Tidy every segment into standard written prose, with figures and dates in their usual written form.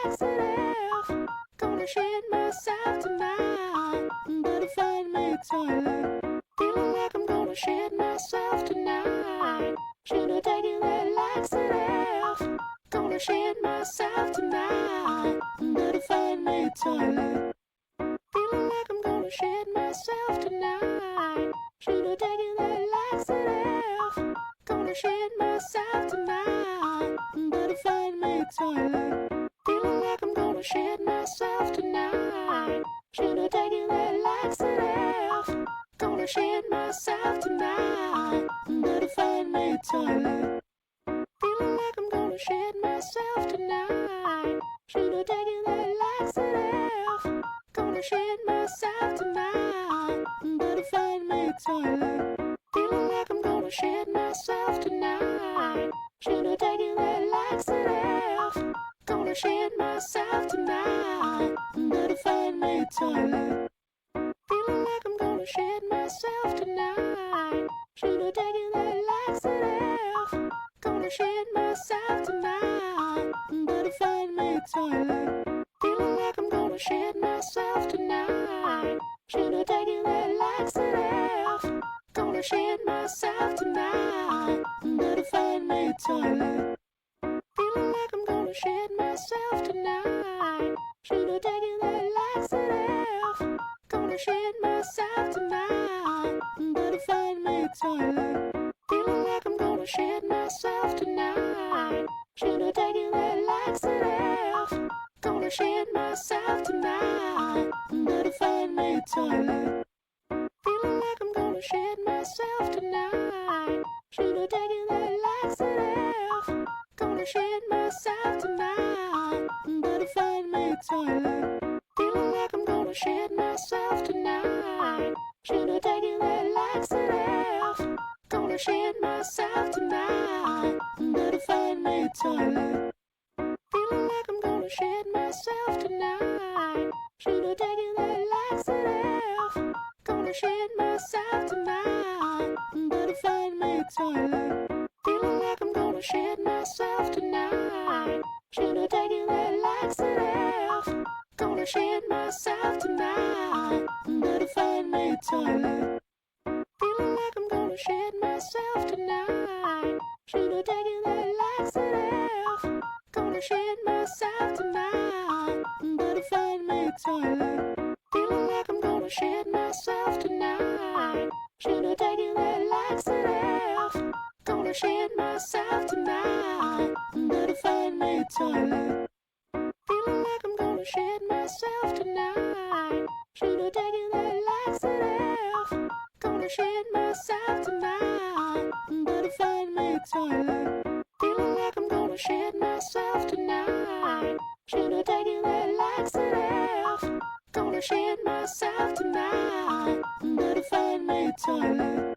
laxative. Gonna shit myself tonight. Better find me a toilet. Feeling like I'm gonna shit myself tonight. Should've taken that laxative. Gonna shit myself tonight. Better find me a toilet. Feeling like I'm gonna shit myself tonight. Should've taken that laxative. Gonna shit myself tonight. Better find me a toilet. Feeling like I'm gonna shit myself tonight. Should've taken that laxative. Gonna shit myself tonight. Better find me a toilet. Feeling like I'm gonna shit myself tonight. Should've taken that laxative. Gonna shit myself tonight. Better find me a toilet. Feeling like I'm gonna shit myself tonight. Should've taken that laxative. Gonna shit myself tonight. Better find me a toilet. Feeling like I'm gonna shit myself tonight. Should've taken that laxative. Gonna shit myself tonight. Better find me a toilet. Feeling like I'm gonna shit myself tonight. Should've taken that laxative. Gonna shit myself tonight. Better find me a toilet. Feeling like I'm gonna shit myself tonight. Should've taken that laxative. Gonna shit myself tonight. Better find me a toilet. Feeling like I'm gonna shit myself tonight. Should've taken that laxative. Gonna shit myself tonight. Better find me a toilet. Feeling like I'm gonna shit myself tonight. Should've taken that laxative. Gonna shit myself tonight. Better find me a toilet. Feeling like I'm gonna shit myself tonight. Should've taken that laxative. Gonna shit myself tonight. Better find me a toilet. Feeling like I'm gonna shit myself tonight. Should've taken that laxative. Gonna shit myself tonight. Better find me a toilet. Feeling like I'm gonna shit myself tonight. Should've taken that laxative. Gonna shit myself tonight. Better find me a toilet. Feeling like I'm gonna shit myself tonight. Should've taken that laxative. Gonna shit myself tonight. Better find me a toilet. Feeling like I'm gonna shit myself tonight. Should've taken that laxative. Gonna shit myself tonight. Better find me a toilet. Feeling like I'm gonna shit myself tonight. Should've taken that laxative. Gonna shit myself tonight. Better find me a toilet. Feeling like I'm gonna shit myself tonight. Should've taken that laxative. Gonna shit myself tonight. Better find me a toilet.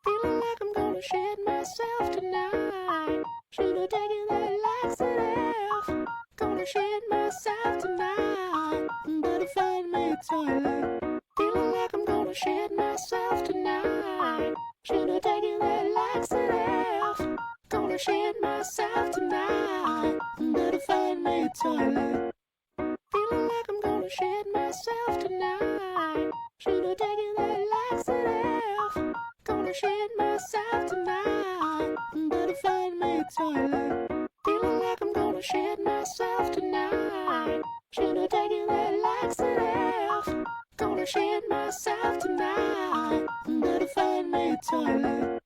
Feeling like I'm gonna shit myself tonight. Should've taken that laxative. Gonna shit myself tonight. Better find me a toilet. Feeling like I'm gonna shit myself tonight. Should've taken that laxative. Gonna shit myself tonight. Better find me a toilet. Feeling like I'm gonna shit myself tonight. Should've taken that laxative. Gonna shit myself tonight. Better find me a toilet. Feeling like I'm gonna shit myself tonight. Should've taken that laxative. Gonna shit myself tonight. Better find me a toilet.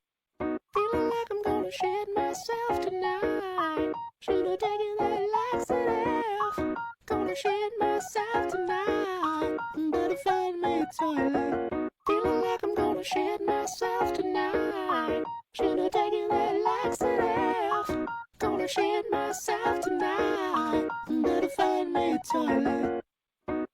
Feeling like I'm gonna shit myself tonight. Should've taken that laxative. Gonna shit myself tonight. Better find me a toilet. Feeling like I'm gonna shit myself tonight. Should've taken that laxative. Gonna shit myself tonight. Better find me a toilet.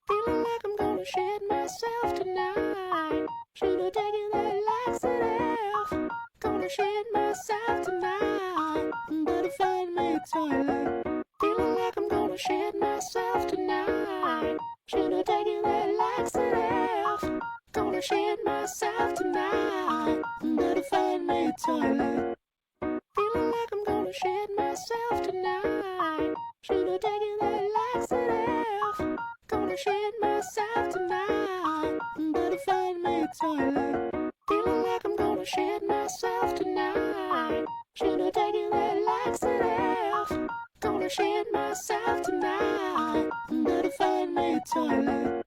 Feeling like I'm gonna shit myself tonight. Should've taken that laxative. Gonna shit myself tonight. Better find me a toilet. Feeling like I'm gonna shit myself tonight. Should've taken that laxative. Gonna shit myself tonight. Better find me a toilet. Feeling like I'm gonna shit myself tonight. Should've taken that laxative. gonna shit myself tonight, but I find me a toilet. Feeling like I'm gonna shit myself tonight. Should've taken that laxative. Gonna shit myself tonight, but I find me a toilet.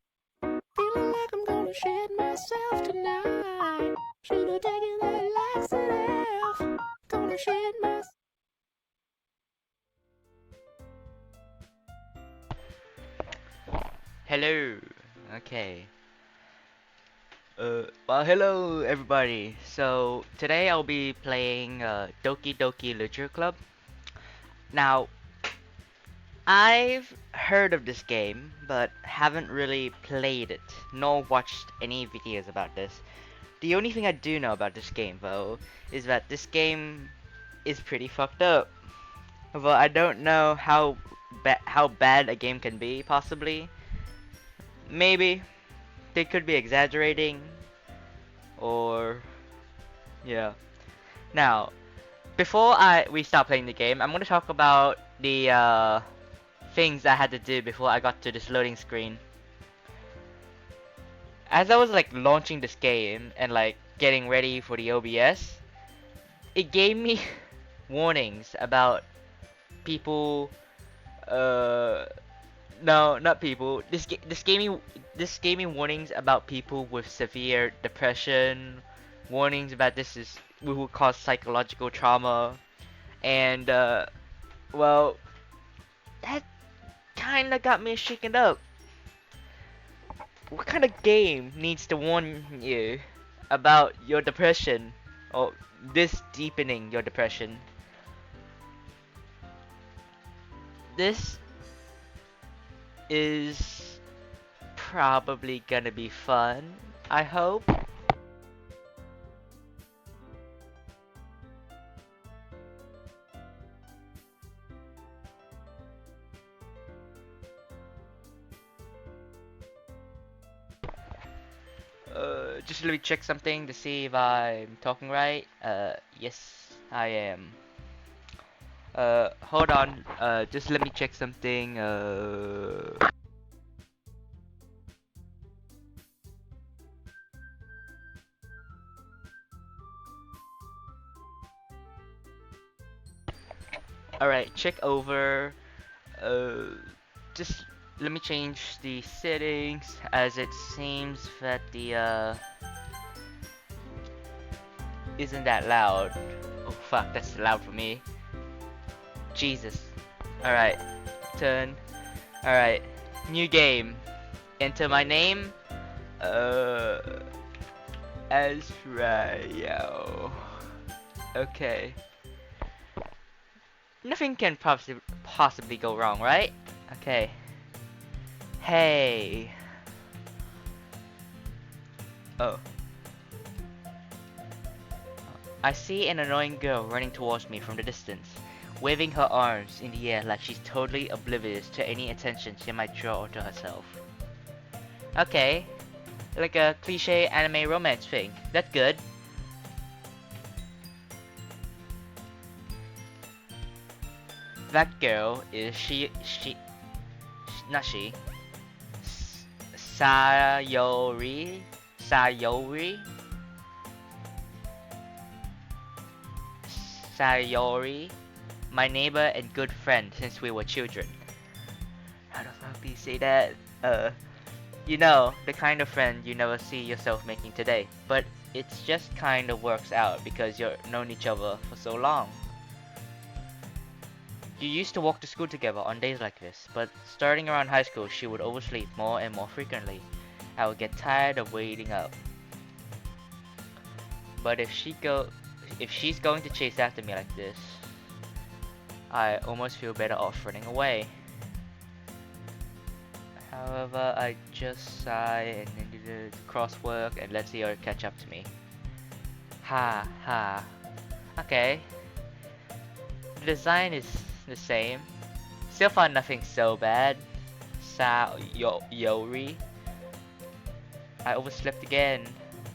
Feeling like I'm gonna shit myself tonight. Should've taken that laxative. Gonna shit myself. Hello. Okay. Well, hello everybody. So today I'll be playing Doki Doki Literature Club. Now, I've heard of this game, but haven't really played it, nor watched any videos about this. The only thing I do know about this game, though, is that this game is pretty fucked up. But I don't know how bad a game can be, possibly. Maybe they could be exaggerating, or yeah. Now, before we start playing the game, I'm gonna talk about the things I had to do before I got to this loading screen. As I was like launching this game and like getting ready for the OBS, it gave me warnings about people. No, not people. This gave me warnings about people with severe depression. Warnings about this will cause psychological trauma, and well, that kind of got me shaken up. What kind of game needs to warn you about your depression or this deepening your depression? This is probably gonna be fun, I hope. Just let me check something to see if I'm talking right. Yes, I am. Hold on. Just let me check something. Alright, check over. Just let me change the settings, as it seems that the isn't that loud. Oh fuck, that's loud for me. Jesus. Alright, turn. Alright, new game. Enter my name. Azrael. Okay. Nothing can possibly go wrong, right? Okay. Hey. Oh. I see an annoying girl running towards me from the distance, waving her arms in the air like she's totally oblivious to any attention she might draw to herself. Okay. Like a cliche anime romance thing. That's good. That girl is not she. Sayori? Sayori? Sayori? My neighbor and good friend since we were children. How the fuck do you say that? You know, the kind of friend you never see yourself making today. But it just kind of works out because you've known each other for so long. You used to walk to school together on days like this, but starting around high school she would oversleep more and more frequently. I would get tired of waiting up. But if she's going to chase after me like this, I almost feel better off running away. However, I just sigh and then do the crosswork and let's see her catch up to me. Ha ha. Okay. The design is the same. Still far nothing so bad. Yori. I overslept again,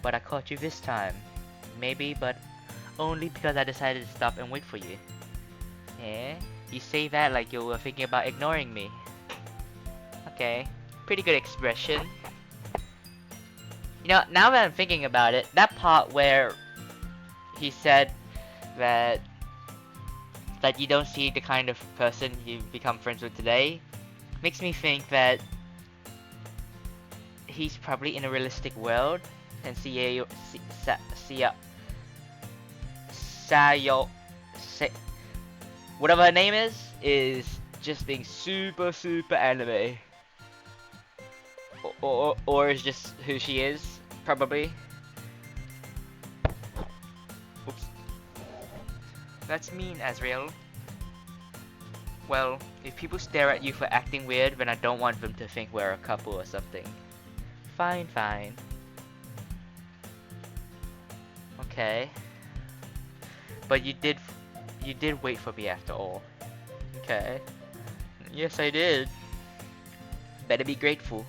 but I caught you this time. Maybe, but only because I decided to stop and wait for you. Eh? You say that like you were thinking about ignoring me. Okay. pretty good expression. You know, now that I'm thinking about it, that part where he said that you don't see the kind of person you become friends with today makes me think that he's probably in a realistic world, and Sayo, whatever her name is just being super anime, or is just who she is, probably. Oops. That's mean, Azrael. Well, if people stare at you for acting weird, then I don't want them to think we're a couple or something. Fine. Okay. But you did wait for me after all. Okay. Yes, I did. Better be grateful.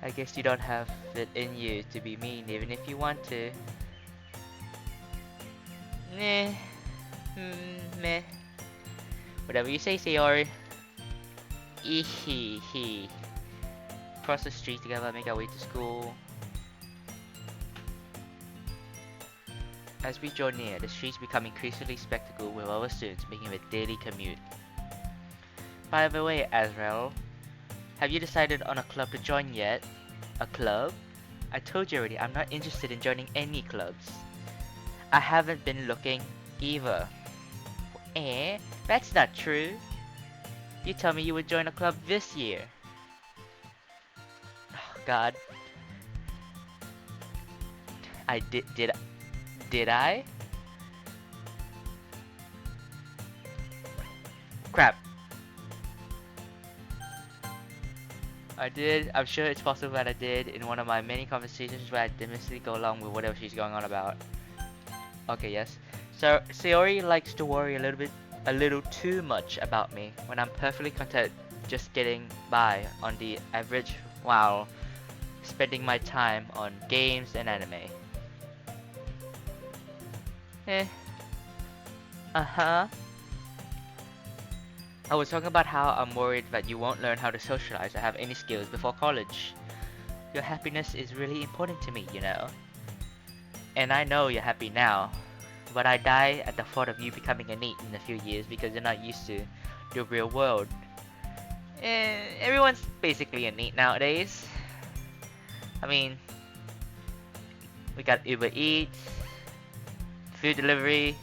I guess you don't have it in you to be mean even if you want to. Meh. Meh. Whatever you say, Sayori. Ehehe. Cross the street together, make our way to school. As we draw near, the streets become increasingly spectacle with our students making a daily commute. By the way, Azrael, have you decided on a club to join yet? A club? I told you already, I'm not interested in joining any clubs. I haven't been looking either. Eh? That's not true. You told me you would join a club this year. Oh God. Did I? Crap. I did. I'm sure it's possible that I did in one of my many conversations where I dismissively go along with whatever she's going on about. Okay, yes. So Sayori likes to worry a little too much about me when I'm perfectly content just getting by on the average while spending my time on games and anime. Uh-huh. I was talking about how I'm worried that you won't learn how to socialize or have any skills before college. Your happiness is really important to me, you know. And I know you're happy now, but I die at the thought of you becoming a NEET in a few years because you're not used to the real world. Everyone's basically a NEET nowadays. I mean, we got Uber Eats, food delivery.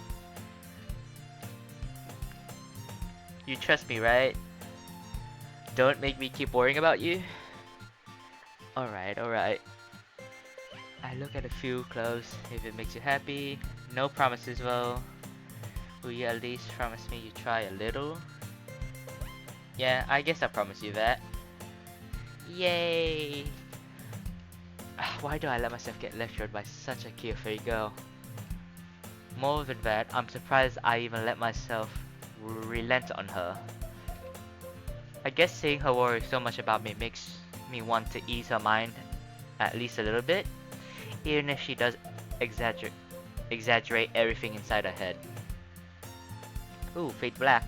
You trust me, right? Don't make me keep worrying about you. Alright. I look at a few clothes if it makes you happy. No promises though. Will you at least promise me you try a little? Yeah, I guess I promise you that. Yay! Why do I let myself get lectured by such a carefree girl? More than that, I'm surprised I even let myself relent on her. I guess seeing her worry so much about me makes me want to ease her mind at least a little bit, even if she does exaggerate everything inside her head. Ooh, fade black.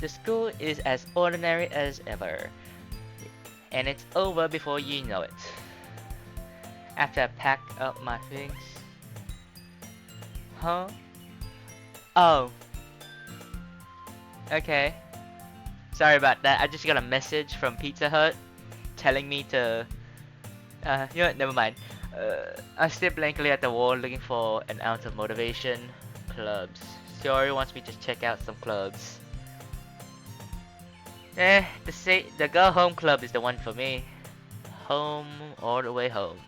The school is as ordinary as ever, and it's over before you know it. After I pack up my things. Huh? Oh. Okay. Sorry about that. I just got a message from Pizza Hut telling me to. You know what? Never mind. I stare blankly at the wall looking for an ounce of motivation. Clubs. Sayori wants me to check out some clubs. The Go Home Club is the one for me. Home all the way home.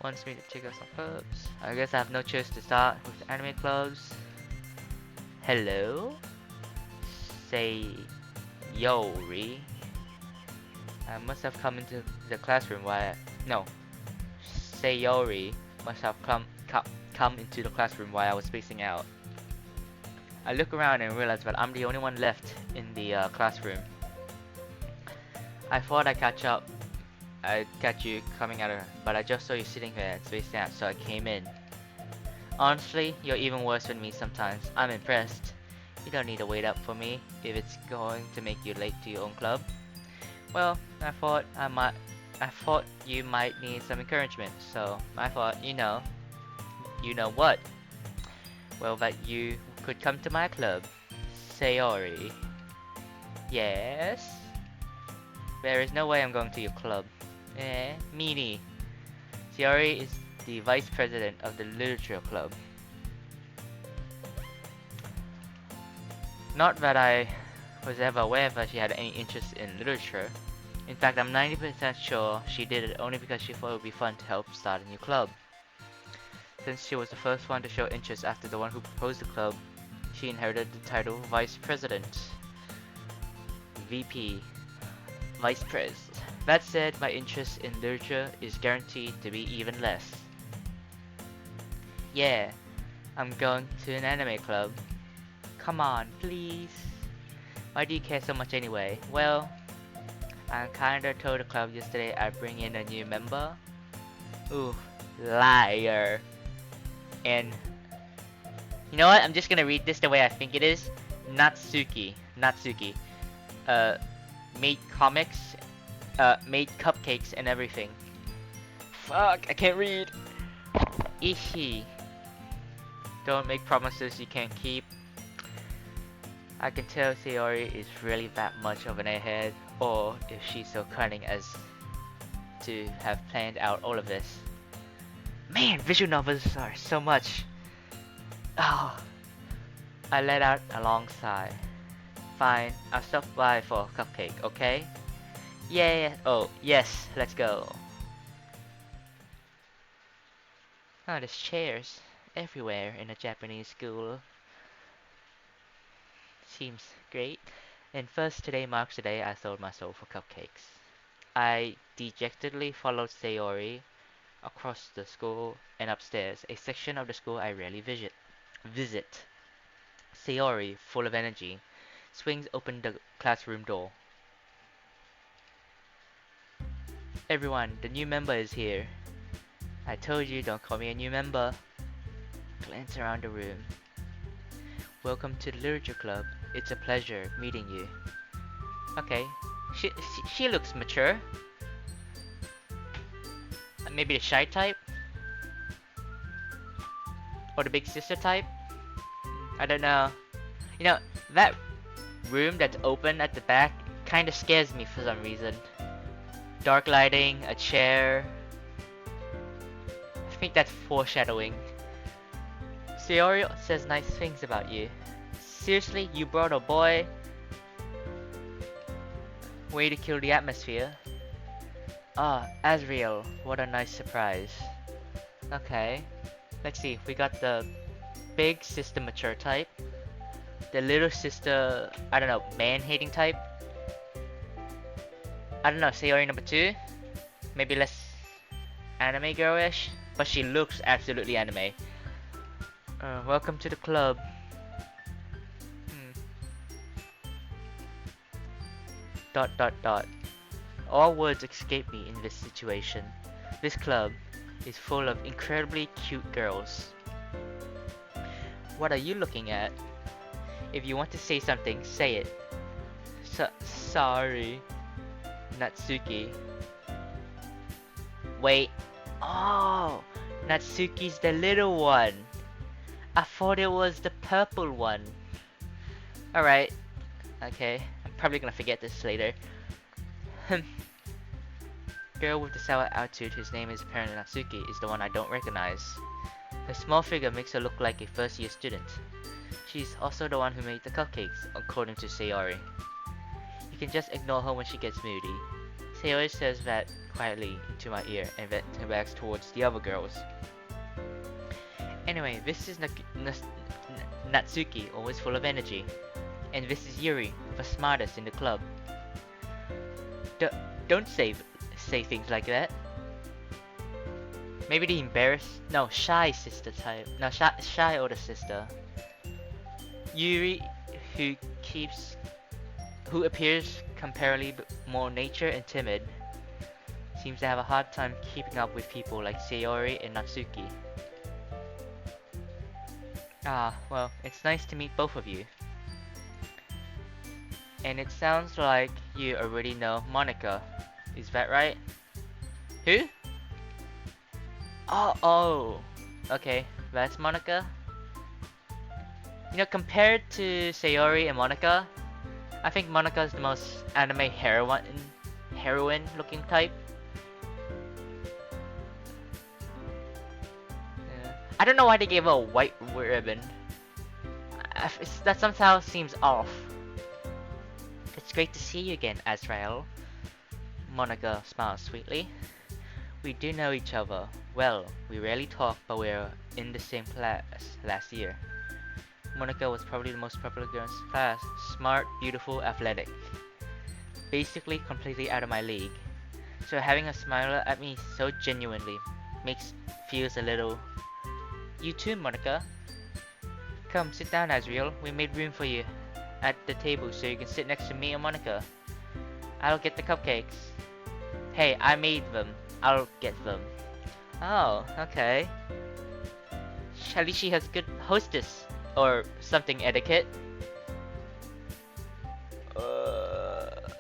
Wants me to check out some clubs. I guess I have no choice to start with the anime clubs. Hello? Sayori. I must have come into the classroom while Sayori must have come into the classroom while I was spacing out. I look around and realize that I'm the only one left in the classroom. I thought I'd catch you coming out of, but I just saw you sitting there and spaced out, so I came in. Honestly, you're even worse than me sometimes. I'm impressed. You don't need to wait up for me if it's going to make you late to your own club. Well, I thought you might need some encouragement, so I thought, you know what? Well, that you could come to my club, Sayori. Yes? There is no way I'm going to your club. Meanie. Sayori is the vice president of the literature club. Not that I was ever aware that she had any interest in literature. In fact, I'm 90% sure she did it only because she thought it would be fun to help start a new club. Since she was the first one to show interest after the one who proposed the club, she inherited the title Vice President. VP. Vice Pres. That said, my interest in literature is guaranteed to be even less. Yeah, I'm going to an anime club. Come on, please. Why do you care so much anyway? Well, I kinda told the club yesterday I'd bring in a new member. Ooh, liar. And you know what? I'm just gonna read this the way I think it is. Natsuki. Natsuki. Made comics, made cupcakes and everything. Fuck, I can't read. Ishi. Don't make promises you can't keep. I can tell Sayori is really that much of an airhead, or if she's so cunning as to have planned out all of this. Man, visual novels are so much. Oh, I let out a long sigh. Fine, I'll stop by for a cupcake, okay? Yeah, oh, yes, let's go. Oh, there's chairs everywhere in a Japanese school. Seems great. And first, today marks the day I sold my soul for cupcakes. I dejectedly followed Sayori across the school and upstairs, a section of the school I rarely visit. Sayori, full of energy, swings open the classroom door. Everyone, the new member is here. I told you, don't call me a new member. Glance around the room. Welcome to the literature club. It's a pleasure meeting you. Okay, she looks mature. Maybe the shy type? Or the big sister type? I don't know. You know, that room that's open at the back kinda scares me for some reason. Dark lighting, a chair. I think that's foreshadowing. Sayori says nice things about you. Seriously, you brought a boy? Way to kill the atmosphere. Ah, Azriel, what a nice surprise. Okay, let's see, we got the big sister mature type. The little sister, I don't know, man-hating type. I don't know, Sayori number 2? Maybe less anime girl-ish? But she looks absolutely anime. Welcome to the club. Dot dot dot. All words escape me in this situation. This club is full of incredibly cute girls. What are you looking at? If you want to say something, say it. Sorry, Natsuki. Wait. Oh, Natsuki's the little one. I thought it was the purple one. Alright. Okay, I'm probably gonna forget this later. Girl with the sour attitude whose name is apparently Natsuki is the one I don't recognize. Her small figure makes her look like a first year student. She's also the one who made the cupcakes, according to Sayori. You can just ignore her when she gets moody. Sayori says that quietly into my ear and then backs towards the other girls. Anyway, this is Natsuki, always full of energy. And this is Yuri, the smartest in the club. Don't say things like that. Maybe the shy sister type. No, shy older sister. Yuri, who appears comparatively more nature and timid, seems to have a hard time keeping up with people like Sayori and Natsuki. Ah, well, it's nice to meet both of you. And it sounds like you already know Monica. Is that right? Who? Oh. Okay, that's Monica. You know, compared to Sayori and Monica, I think Monica is the most anime heroine looking type. Yeah. I don't know why they gave her a white ribbon. That somehow seems off. It's great to see you again, Azrael. Monica smiles sweetly. We do know each other. Well, we rarely talk, but we're in the same class last year. Monica was probably the most popular girl in his class. Smart, beautiful, athletic. Basically completely out of my league. So having her smile at me so genuinely feels a little... You too, Monica. Come, sit down, Azriel. We made room for you at the table so you can sit next to me and Monica. I'll get the cupcakes. Hey, I made them. I'll get them. Oh, okay. At least she has good hostess or something etiquette.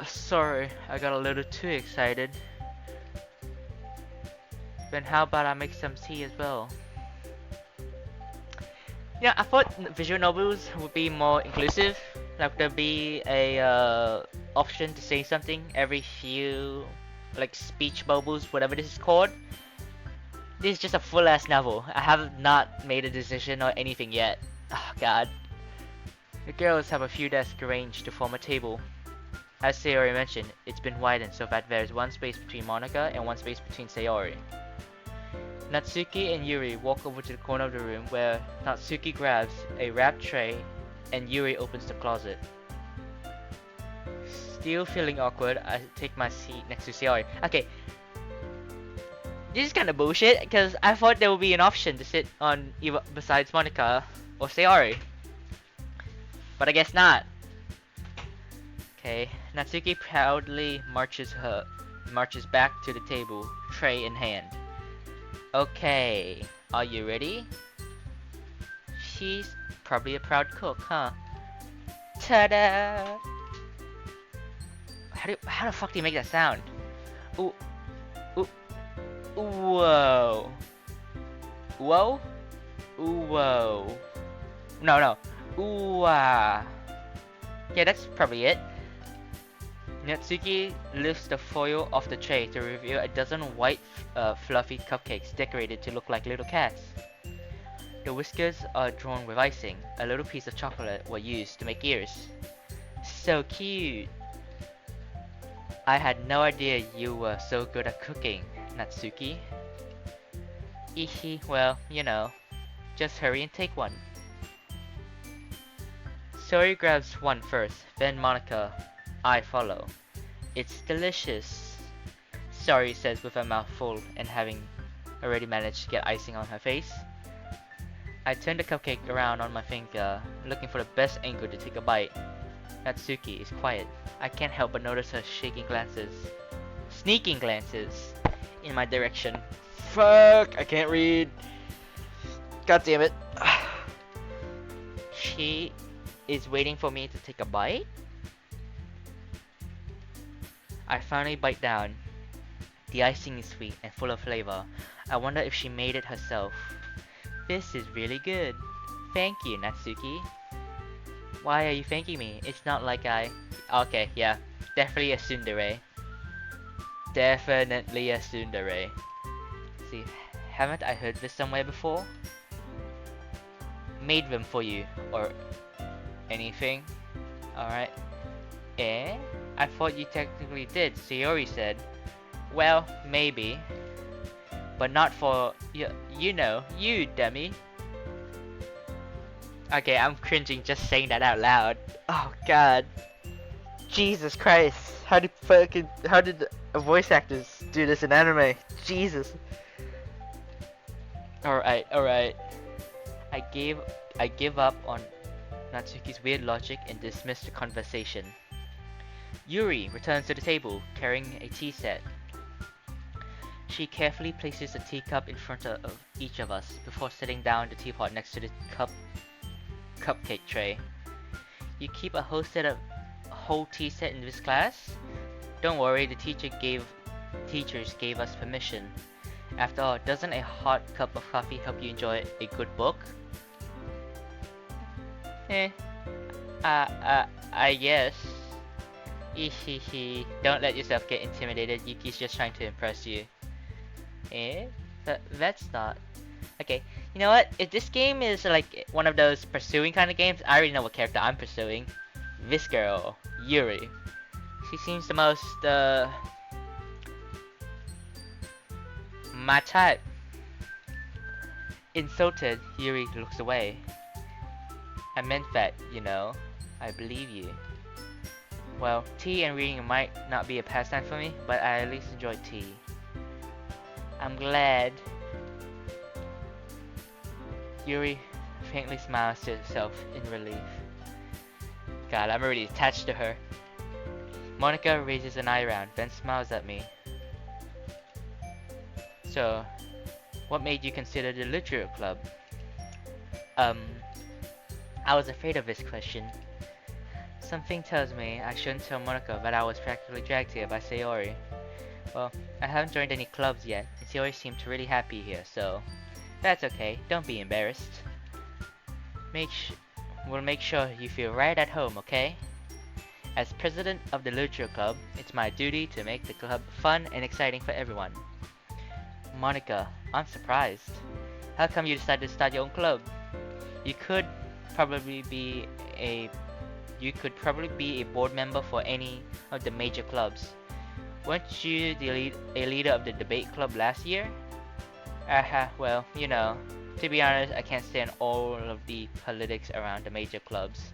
Sorry, I got a little too excited. Then how about I make some tea as well? Yeah, I thought visual novels would be more inclusive. Like there'd be a option to say something every few like speech bubbles, whatever this is called. This is just a full ass novel. I have not made a decision or anything yet. Oh god. The girls have a few desks arranged to form a table. As Sayori mentioned, it's been widened so that there's one space between Monica and one space between Sayori. Natsuki and Yuri walk over to the corner of the room where Natsuki grabs a wrapped tray and Yuri opens the closet. Still feeling awkward, I take my seat next to Sayori. Okay, this is kind of bullshit because I thought there would be an option to sit on either besides Monica or Sayori. But I guess not. Okay, Natsuki proudly marches back to the table, tray in hand. Okay, are you ready? She's probably a proud cook, huh? Ta-da! How the fuck do you make that sound? Ooh, ooh, whoa, whoa, whoa. No. Ooh, ah. Yeah, that's probably it. Natsuki lifts the foil off the tray to reveal a dozen white, fluffy cupcakes decorated to look like little cats. The whiskers are drawn with icing. A little piece of chocolate was used to make ears. So cute! I had no idea you were so good at cooking, Natsuki. Ehe, well, you know. Just hurry and take one. Sori grabs one first, then Monica. I follow. It's delicious, Sori says with her mouth full and having already managed to get icing on her face. I turn the cupcake around on my finger, looking for the best angle to take a bite. Natsuki is quiet. I can't help but notice her sneaking glances in my direction. Fuck, I can't read. God damn it. She is waiting for me to take a bite? I finally bite down. The icing is sweet and full of flavor. I wonder if she made it herself. This is really good. Thank you, Natsuki. Why are you thanking me? It's not like I... Okay, yeah. Definitely a tsundere. Definitely a tsundere. See, haven't I heard this somewhere before? Made them for you, or anything. Alright. Eh? I thought you technically did, Sayori said. Well, maybe. But not for, you know, you dummy. Okay, I'm cringing just saying that out loud. Oh god. Jesus Christ. How did voice actors do this in anime? Jesus. Alright. I give up on Natsuki's weird logic and dismiss the conversation. Yuri returns to the table, carrying a tea set. She carefully places a teacup in front of each of us before setting down the teapot next to the cupcake tray. You keep a whole set whole tea set in this class? Don't worry, the teachers gave us permission. After all, doesn't a hot cup of coffee help you enjoy a good book? Eh, I guess. Don't let yourself get intimidated. Yuki's just trying to impress you. Eh? That's not. Okay, you know what? If this game is like one of those pursuing kind of games, I already know what character I'm pursuing. This girl, Yuri. She seems the most, my type. Insulted, Yuri looks away. I meant that, you know. I believe you. Well, tea and reading might not be a pastime for me, but I at least enjoy tea. I'm glad. Yuri faintly smiles to herself in relief. God, I'm already attached to her. Monica raises an eyebrow, then smiles at me. So, what made you consider the literature club? I was afraid of this question. Something tells me I shouldn't tell Monica that I was practically dragged here by Sayori. Well, I haven't joined any clubs yet, and Sayori seemed really happy here, so that's okay. Don't be embarrassed. We'll make sure you feel right at home, okay? As president of the literature club, it's my duty to make the club fun and exciting for everyone. Monica, I'm surprised. How come you decided to start your own club? You could probably be a board member for any of the major clubs. Weren't you a leader of the debate club last year? Well, you know, to be honest, I can't stand all of the politics around the major clubs.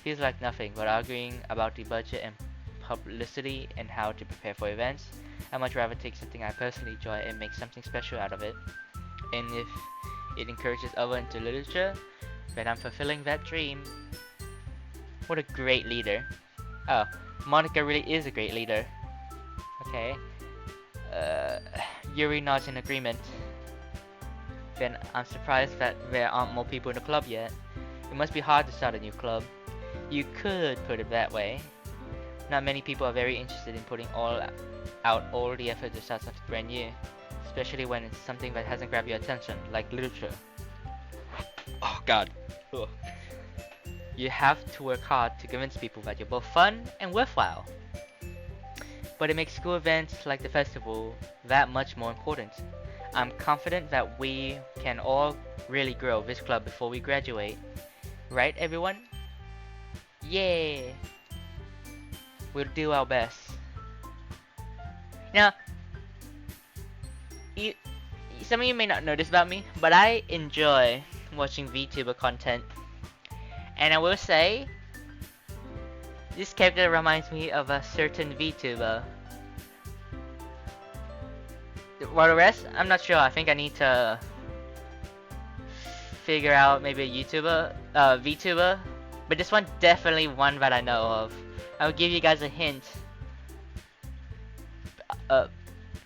Feels like nothing but arguing about the budget and publicity and how to prepare for events. I'd much rather take something I personally enjoy and make something special out of it. And if it encourages others into literature, then I'm fulfilling that dream. What a great leader. Oh, Monica really is a great leader. Okay. Yuri nods in agreement. Then I'm surprised that there aren't more people in the club yet. It must be hard to start a new club. You could put it that way. Not many people are very interested in putting out all the effort to start something brand new, especially when it's something that hasn't grabbed your attention, like literature. Oh god. Ugh. You have to work hard to convince people that you're both fun and worthwhile. But it makes school events like the festival that much more important. I'm confident that we can all really grow this club before we graduate. Right, everyone? Yeah! We'll do our best. Now, some of you may not know this about me, but I enjoy watching VTuber content. And I will say, this character reminds me of a certain VTuber. For the rest, I'm not sure. I think I need to figure out maybe a YouTuber, VTuber. But this one definitely one that I know of. I'll give you guys a hint.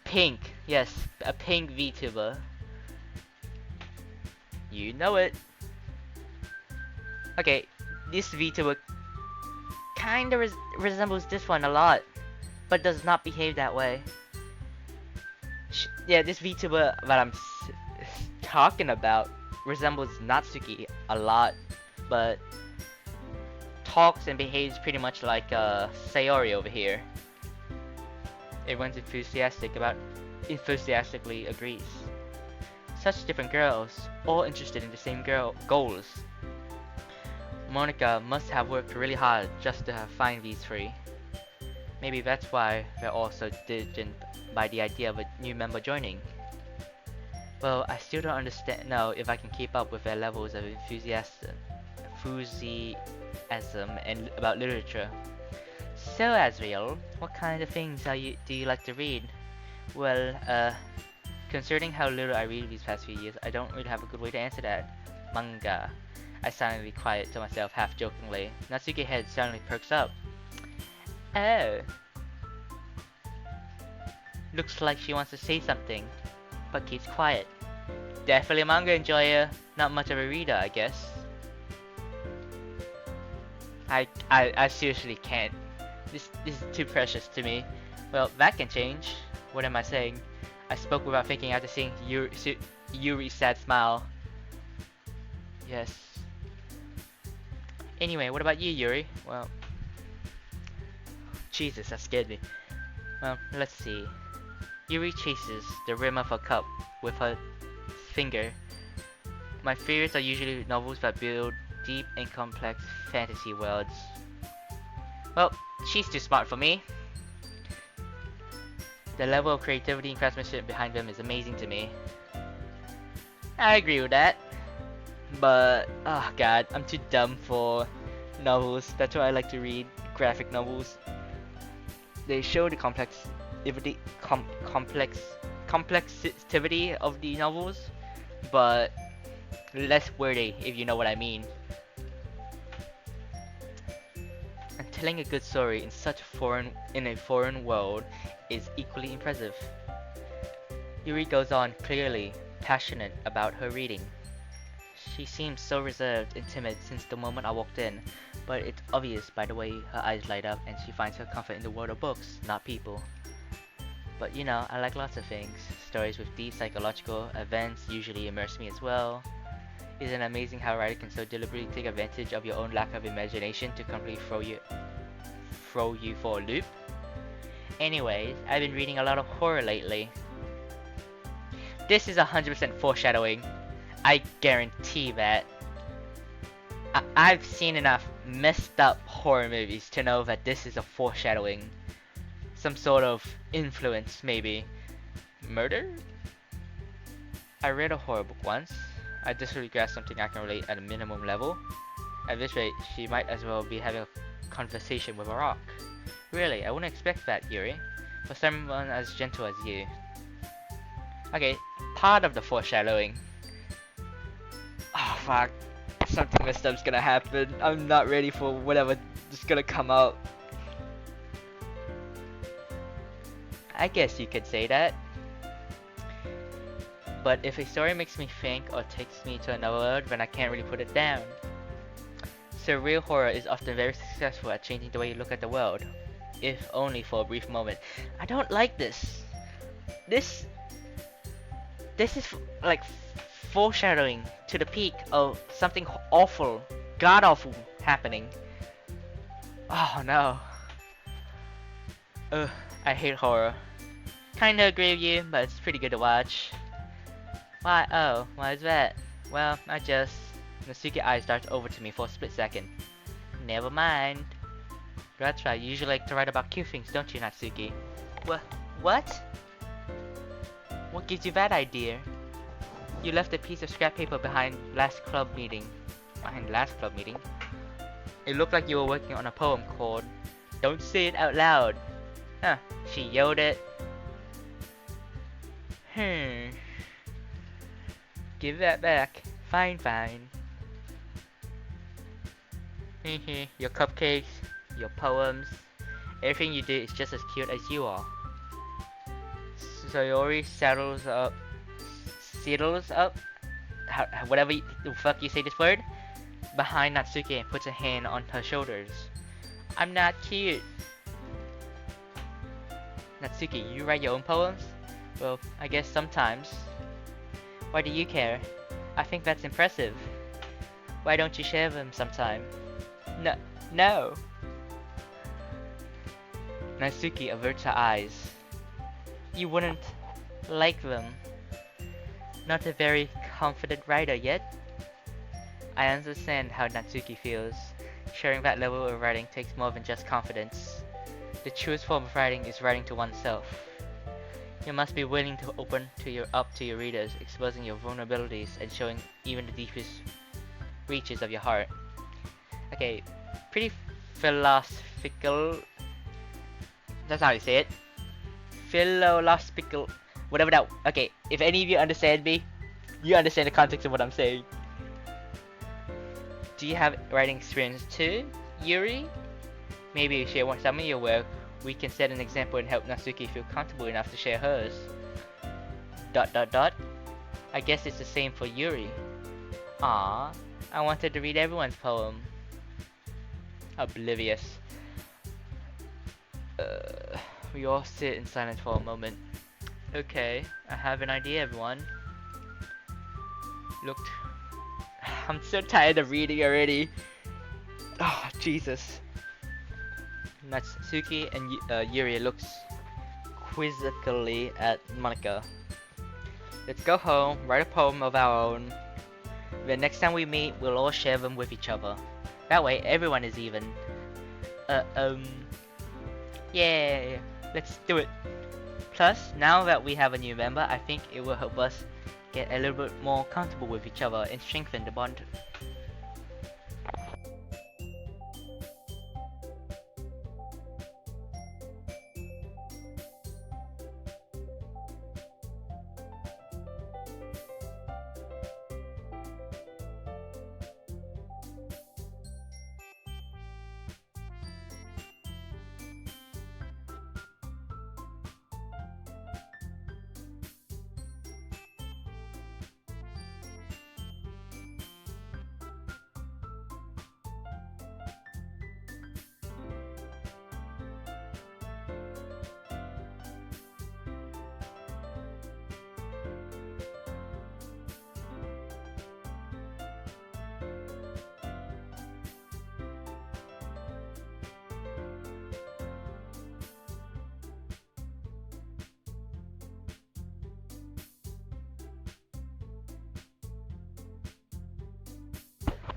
Pink. Yes, a pink VTuber. You know it. Okay, this VTuber kinda resembles this one a lot, but does not behave that way. Yeah, this VTuber that I'm talking about resembles Natsuki a lot, but talks and behaves pretty much like Sayori over here. Everyone's enthusiastically agrees. Such different girls, all interested in the same goals. Monica must have worked really hard just to find these three. Maybe that's why they're all so diligent by the idea of a new member joining. Well, I still don't know if I can keep up with their levels of enthusiasm and about literature. So, Azriel, what kind of things do you like to read? Well, considering how little I read these past few years, I don't really have a good way to answer that. Manga. I silently quiet to myself, half jokingly. Natsuki's head suddenly perks up. Oh. Looks like she wants to say something, but keeps quiet. Definitely a manga enjoyer, not much of a reader, I guess. I seriously can't This is too precious to me. Well, that can change. What am I saying? I spoke without thinking after seeing Yuri's sad smile. Yes. Anyway, what about you, Yuri? Well, Jesus, that scared me. Well, let's see. Yuri chases the rim of her cup with her finger. My favorites are usually novels that build deep and complex fantasy worlds. Well, she's too smart for me. The level of creativity and craftsmanship behind them is amazing to me. I agree with that. But, oh god, I'm too dumb for novels. That's why I like to read graphic novels. They show the complexity of the novels, but less wordy, if you know what I mean. And telling a good story in a foreign world is equally impressive. Yuri goes on, clearly passionate about her reading. She seems so reserved and timid since the moment I walked in, but it's obvious by the way her eyes light up and she finds her comfort in the world of books, not people. But you know, I like lots of things. Stories with deep psychological events usually immerse me as well. Isn't it amazing how a writer can so deliberately take advantage of your own lack of imagination to completely throw you for a loop? Anyways, I've been reading a lot of horror lately. This is 100% foreshadowing. I guarantee that. I've seen enough messed up horror movies to know that this is a foreshadowing. Some sort of influence, maybe. Murder? I read a horror book once. I just really grasped something I can relate at a minimum level. At this rate, she might as well be having a conversation with a rock. Really, I wouldn't expect that, Yuri. For someone as gentle as you. Okay, part of the foreshadowing. Oh fuck. Something messed up's gonna happen. I'm not ready for whatever is gonna come out. I guess you could say that. But if a story makes me think or takes me to another world, then I can't really put it down. Surreal horror is often very successful at changing the way you look at the world, if only for a brief moment. I don't like this. This is like foreshadowing to the peak of something awful, god awful happening. Oh no. Ugh, I hate horror. Kinda agree with you, but it's pretty good to watch. Why? Oh, why is that? Well, Natsuki's eyes darted over to me for a split second. Never mind. That's right, you usually like to write about cute things, don't you, Natsuki? What? What gives you that idea? You left a piece of scrap paper behind last club meeting. It looked like you were working on a poem called Don't Say It Out Loud. Huh, she yelled it. Give that back. Fine. Your cupcakes, your poems, everything you do is just as cute as you are. Sayori settles up, whatever the fuck you say this word, behind Natsuki and puts a hand on her shoulders. I'm not cute. Natsuki, you write your own poems? Well, I guess sometimes. Why do you care? I think that's impressive. Why don't you share them sometime? No. Natsuki averts her eyes. You wouldn't like them. Not a very confident writer yet. I understand how Natsuki feels. Sharing that level of writing takes more than just confidence. The truest form of writing is writing to oneself. You must be willing to open up to your readers, exposing your vulnerabilities and showing even the deepest reaches of your heart. Okay, pretty philosophical. That's how you say it. Philosophical, whatever that. Okay, if any of you understand me, you understand the context of what I'm saying. Do you have writing experience too, Yuri? Maybe you share some of your work. We can set an example and help Natsuki feel comfortable enough to share hers. ... I guess it's the same for Yuri. Ah, I wanted to read everyone's poem. Oblivious. We all sit in silence for a moment. Okay, I have an idea, everyone. Looked. I'm so tired of reading already. Oh, Jesus. Natsuki and Yuri looks quizzically at Monica. Let's go home, write a poem of our own. The next time we meet, we'll all share them with each other. That way, everyone is even. Uh, yeah, let's do it. Plus, now that we have a new member, I think it will help us get a little bit more comfortable with each other and strengthen the bond.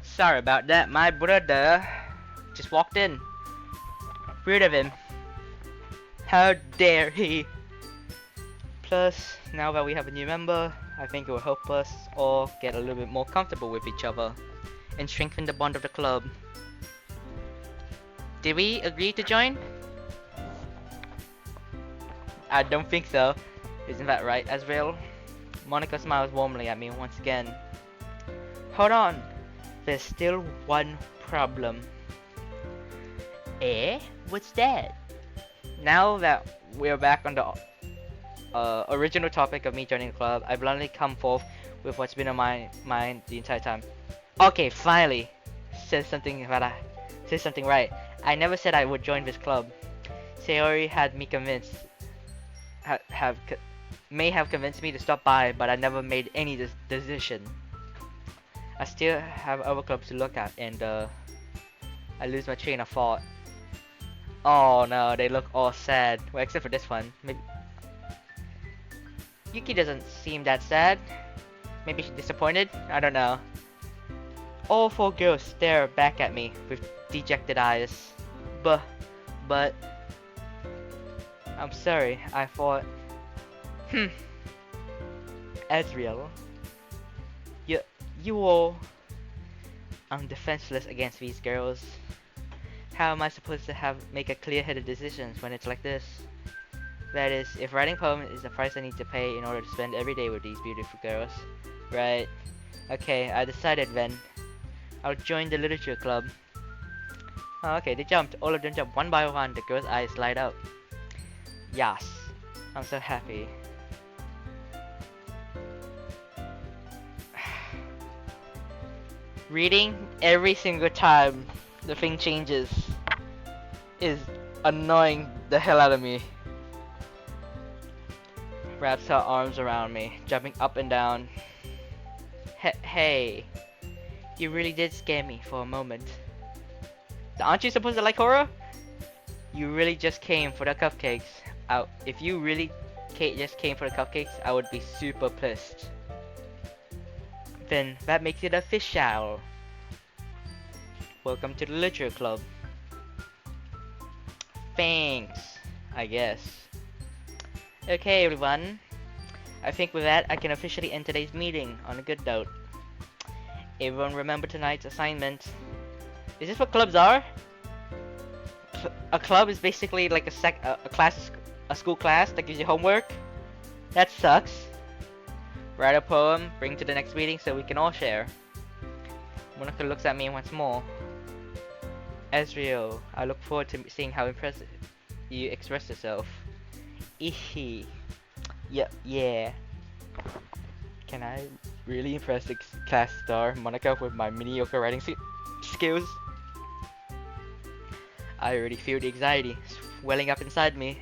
Sorry about that, my brother just walked in. Rid of him. How dare he? Plus, now that we have a new member, I think it will help us all get a little bit more comfortable with each other and strengthen the bond of the club. Did we agree to join? I don't think so. Isn't that right, Azrael? Monica smiles warmly at me once again. Hold on. There's still one problem. Eh? What's that? Now that we're back on the original topic of me joining the club, I bluntly come forth with what's been on my mind the entire time. Okay, finally, said something right. I never said I would join this club. Sayori had me convinced, may have convinced me to stop by, but I never made any decision. I still have other clubs to look at, and I lose my train of thought. Oh no, they look all sad. Well, except for this one. Maybe Yuki doesn't seem that sad. Maybe she's disappointed? I don't know. All four girls stare back at me with dejected eyes. But I'm sorry, I thought... Azrael. You all... I'm defenseless against these girls. How am I supposed to make a clear-headed decisions when it's like this? That is, if writing poems is the price I need to pay in order to spend every day with these beautiful girls. Right. Okay, I decided then. I'll join the literature club. Oh, okay, they jumped. All of them jumped one by one. The girl's eyes light up. Yes. I'm so happy. Reading every single time the thing changes is annoying the hell out of me. Wraps her arms around me, jumping up and down. Hey, you really did scare me for a moment. Aren't you supposed to like horror? You really just came for the cupcakes. If you really just came for the cupcakes, I would be super pissed. Then that makes it official. Welcome to the literature club. Thanks, I guess. Okay, everyone. I think with that, I can officially end today's meeting on a good note. Everyone remember tonight's assignment. Is this what clubs are? A club is basically like a school class that gives you homework. That sucks. Write a poem, bring to the next meeting so we can all share. Monica looks at me once more. Azrael, I look forward to seeing how impressive you express yourself. Ihi. Yeah. Can I really impress the class star, Monica, with my mediocre writing skills? I already feel the anxiety welling up inside me.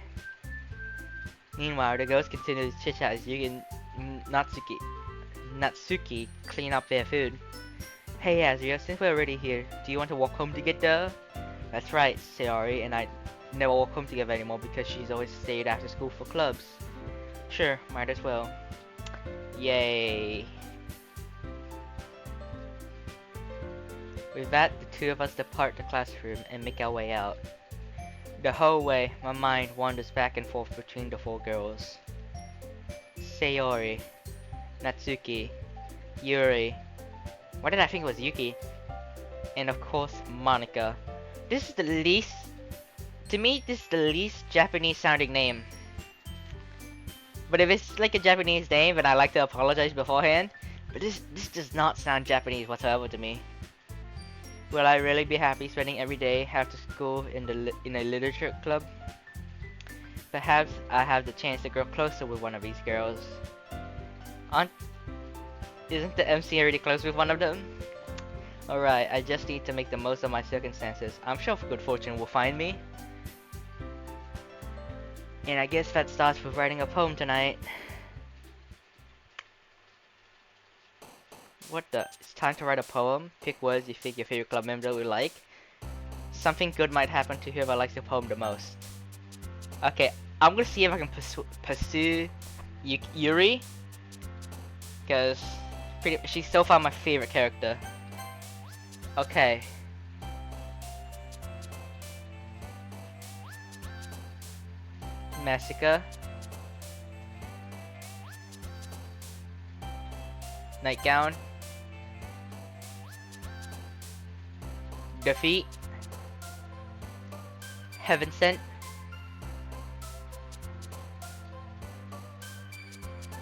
Meanwhile, the girls continue to chit chat as Yuki and Natsuki clean up their food. Hey Azria, since we're already here, do you want to walk home together? That's right, Sayori and I never walk home together anymore because she's always stayed after school for clubs. Sure, might as well. Yay. With that, the two of us depart the classroom and make our way out. The whole way, my mind wanders back and forth between the four girls. Sayori, Natsuki, Yuri. Why did I think it was Yuki? And of course, Monika. This is the least... To me, this is the least Japanese sounding name. But if it's like a Japanese name, then I like to apologize beforehand. But this does not sound Japanese whatsoever to me. Will I really be happy spending every day after school in a literature club? Perhaps I have the chance to grow closer with one of these girls. Isn't the MC already close with one of them? Alright, I just need to make the most of my circumstances. I'm sure good fortune will find me. And I guess that starts with writing a poem tonight. What the? It's time to write a poem. Pick words you think your favorite club member would like. Something good might happen to whoever likes the poem the most. Okay, I'm gonna see if I can pursue Yuri. Because she's so far my favorite character. Okay. Massacre. Nightgown. Defeat. Heaven Sent.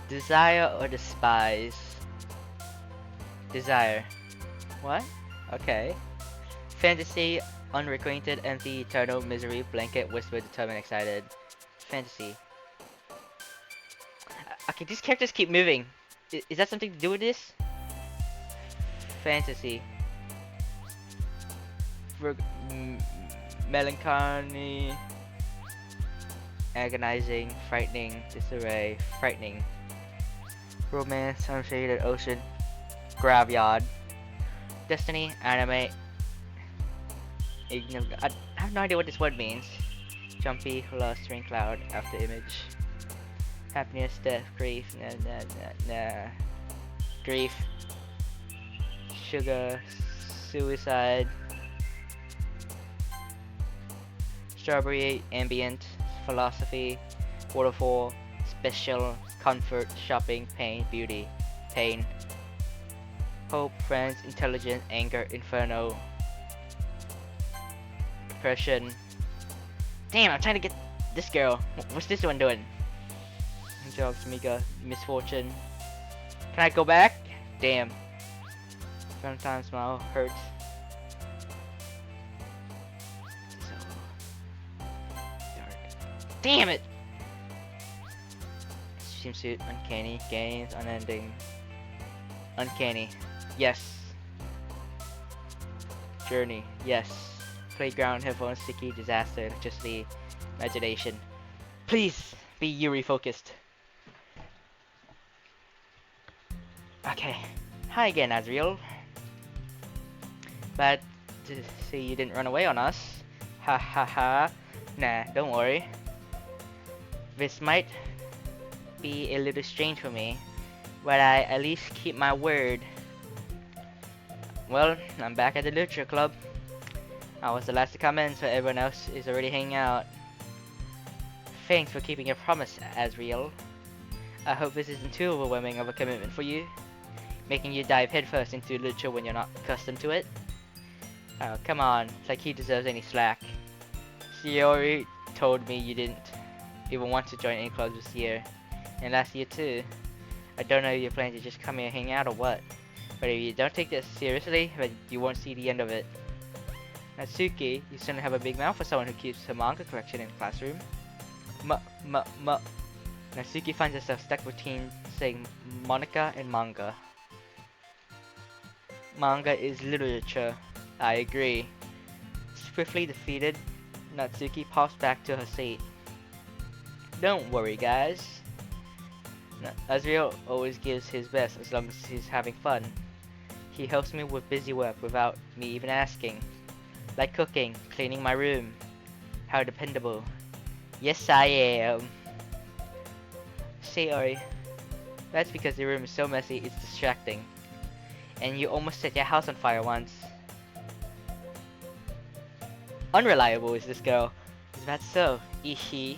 Desire or despise? Desire. What? Okay. Fantasy, unrequited, empty, eternal, misery, blanket, whisper, determined, excited. Fantasy. Okay, these characters keep moving. Is that something to do with this? Fantasy. Melancholy. Agonizing, frightening, disarray, frightening. Romance, unshaded ocean. Graveyard. Destiny, anime. I have no idea what this word means. Jumpy, lost, rain cloud, after image. Happiness, death, grief, grief. Sugar, suicide. Strawberry, ambient, philosophy, waterfall, special, comfort, shopping, pain, beauty, pain. Hope, friends, intelligent, anger, inferno. Depression. Damn, I'm trying to get this girl. What's this one doing? Jobs, Mika, misfortune. Can I go back? Damn. Sometimes smile hurts. So dark. Damn it! Swimsuit, uncanny, gains, unending. Uncanny. Yes. Journey. Yes. Playground, headphones, sticky, disaster, electricity, imagination. Please be Yuri focused. Okay. Hi again, Azriel. But to see you didn't run away on us. Ha ha ha. Nah, don't worry. This might be a little strange for me, but I at least keep my word. Well, I'm back at the literature club. I was the last to come in, so everyone else is already hanging out. Thanks for keeping your promise, Azriel. I hope this isn't too overwhelming of a commitment for you, making you dive headfirst into literature when you're not accustomed to it. Oh, come on, it's like he deserves any slack. Shiori told me you didn't even want to join any clubs this year, and last year too. I don't know if you're planning to just come here and hang out or what, but if you don't take this seriously, then you won't see the end of it. Natsuki, you certainly have a big mouth for someone who keeps her manga collection in the classroom. Natsuki finds herself stuck between saying Monika and manga. Manga is literature. I agree. Swiftly defeated, Natsuki pops back to her seat. Don't worry, guys. Azriel always gives his best as long as he's having fun. He helps me with busy work without me even asking. Like cooking, cleaning my room. How dependable. Yes, I am. Sayori, that's because your room is so messy it's distracting. And you almost set your house on fire once. Unreliable is this girl. Is that so? Ihi.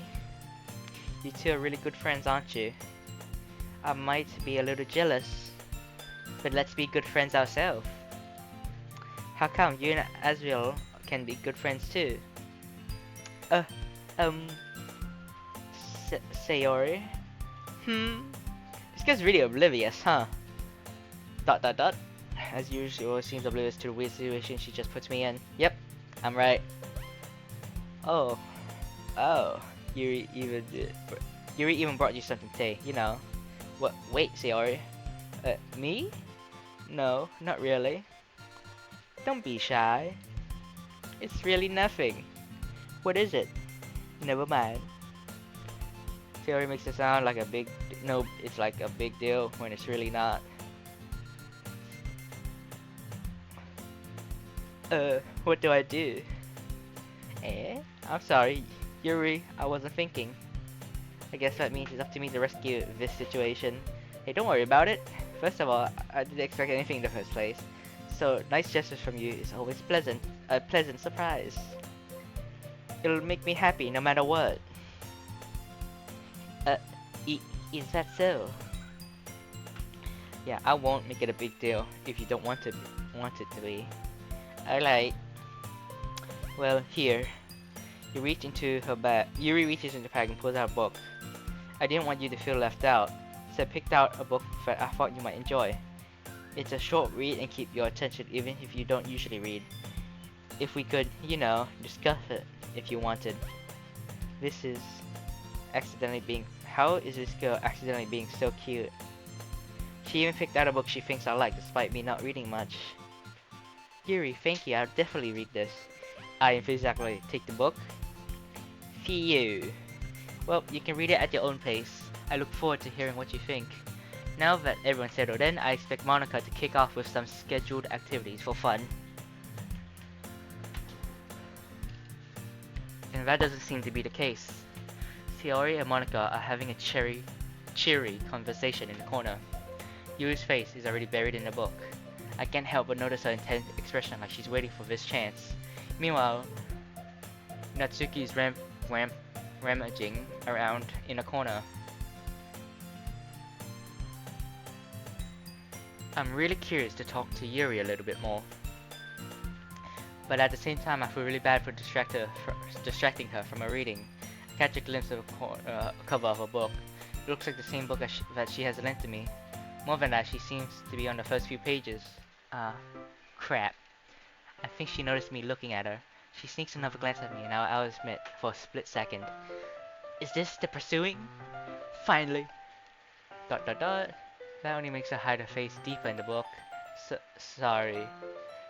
You two are really good friends, aren't you? I might be a little jealous, but let's be good friends ourselves. How come you and Azriel can be good friends too? Uh, um, Sayori? This guy's really oblivious, huh? Dot dot dot. As usual, seems oblivious to the weird situation she just puts me in. Yep, I'm right. Oh, oh, Yuri even brought you something today, you know. What? Wait, Sayori. Me? No, not really. Don't be shy. It's really nothing. What is it? Never mind. Sayori makes it sound like a big... No, it's like a big deal when it's really not. What do I do? I'm sorry, Yuri, I wasn't thinking. I guess that means it's up to me to rescue this situation. Hey, don't worry about it. First of all, I didn't expect anything in the first place. So, nice gestures from you is always pleasant. A pleasant surprise. It'll make me happy no matter what. Uh, is that so? Yeah, I won't make it a big deal if you don't want it to be. Alright. Well, here. Yuri reaches into the bag and pulls out a book. I didn't want you to feel left out, so I picked out a book that I thought you might enjoy. It's a short read and keep your attention even if you don't usually read. If we could, you know, discuss it if you wanted. How is this girl accidentally being so cute? She even picked out a book she thinks I like despite me not reading much. Yuri, thank you, I'll definitely read this. I enthusiastically take the book. Phew. Well, you can read it at your own pace. I look forward to hearing what you think. Now that everyone's settled in, I expect Monica to kick off with some scheduled activities for fun. And that doesn't seem to be the case. Sayori and Monica are having a cheery conversation in the corner. Yuri's face is already buried in the book. I can't help but notice her intent expression like she's waiting for this chance. Meanwhile, Natsuki is rummaging around in a corner. I'm really curious to talk to Yuri a little bit more. But at the same time, I feel really bad for distracting her from her reading. I catch a glimpse of a cover of a book. It looks like the same book that she has lent to me. More than that, she seems to be on the first few pages. Crap. I think she noticed me looking at her. She sneaks another glance at me and I'll admit, for a split second. Is this the pursuing? Finally. Dot dot dot. That only makes her hide her face deeper in the book. Sorry.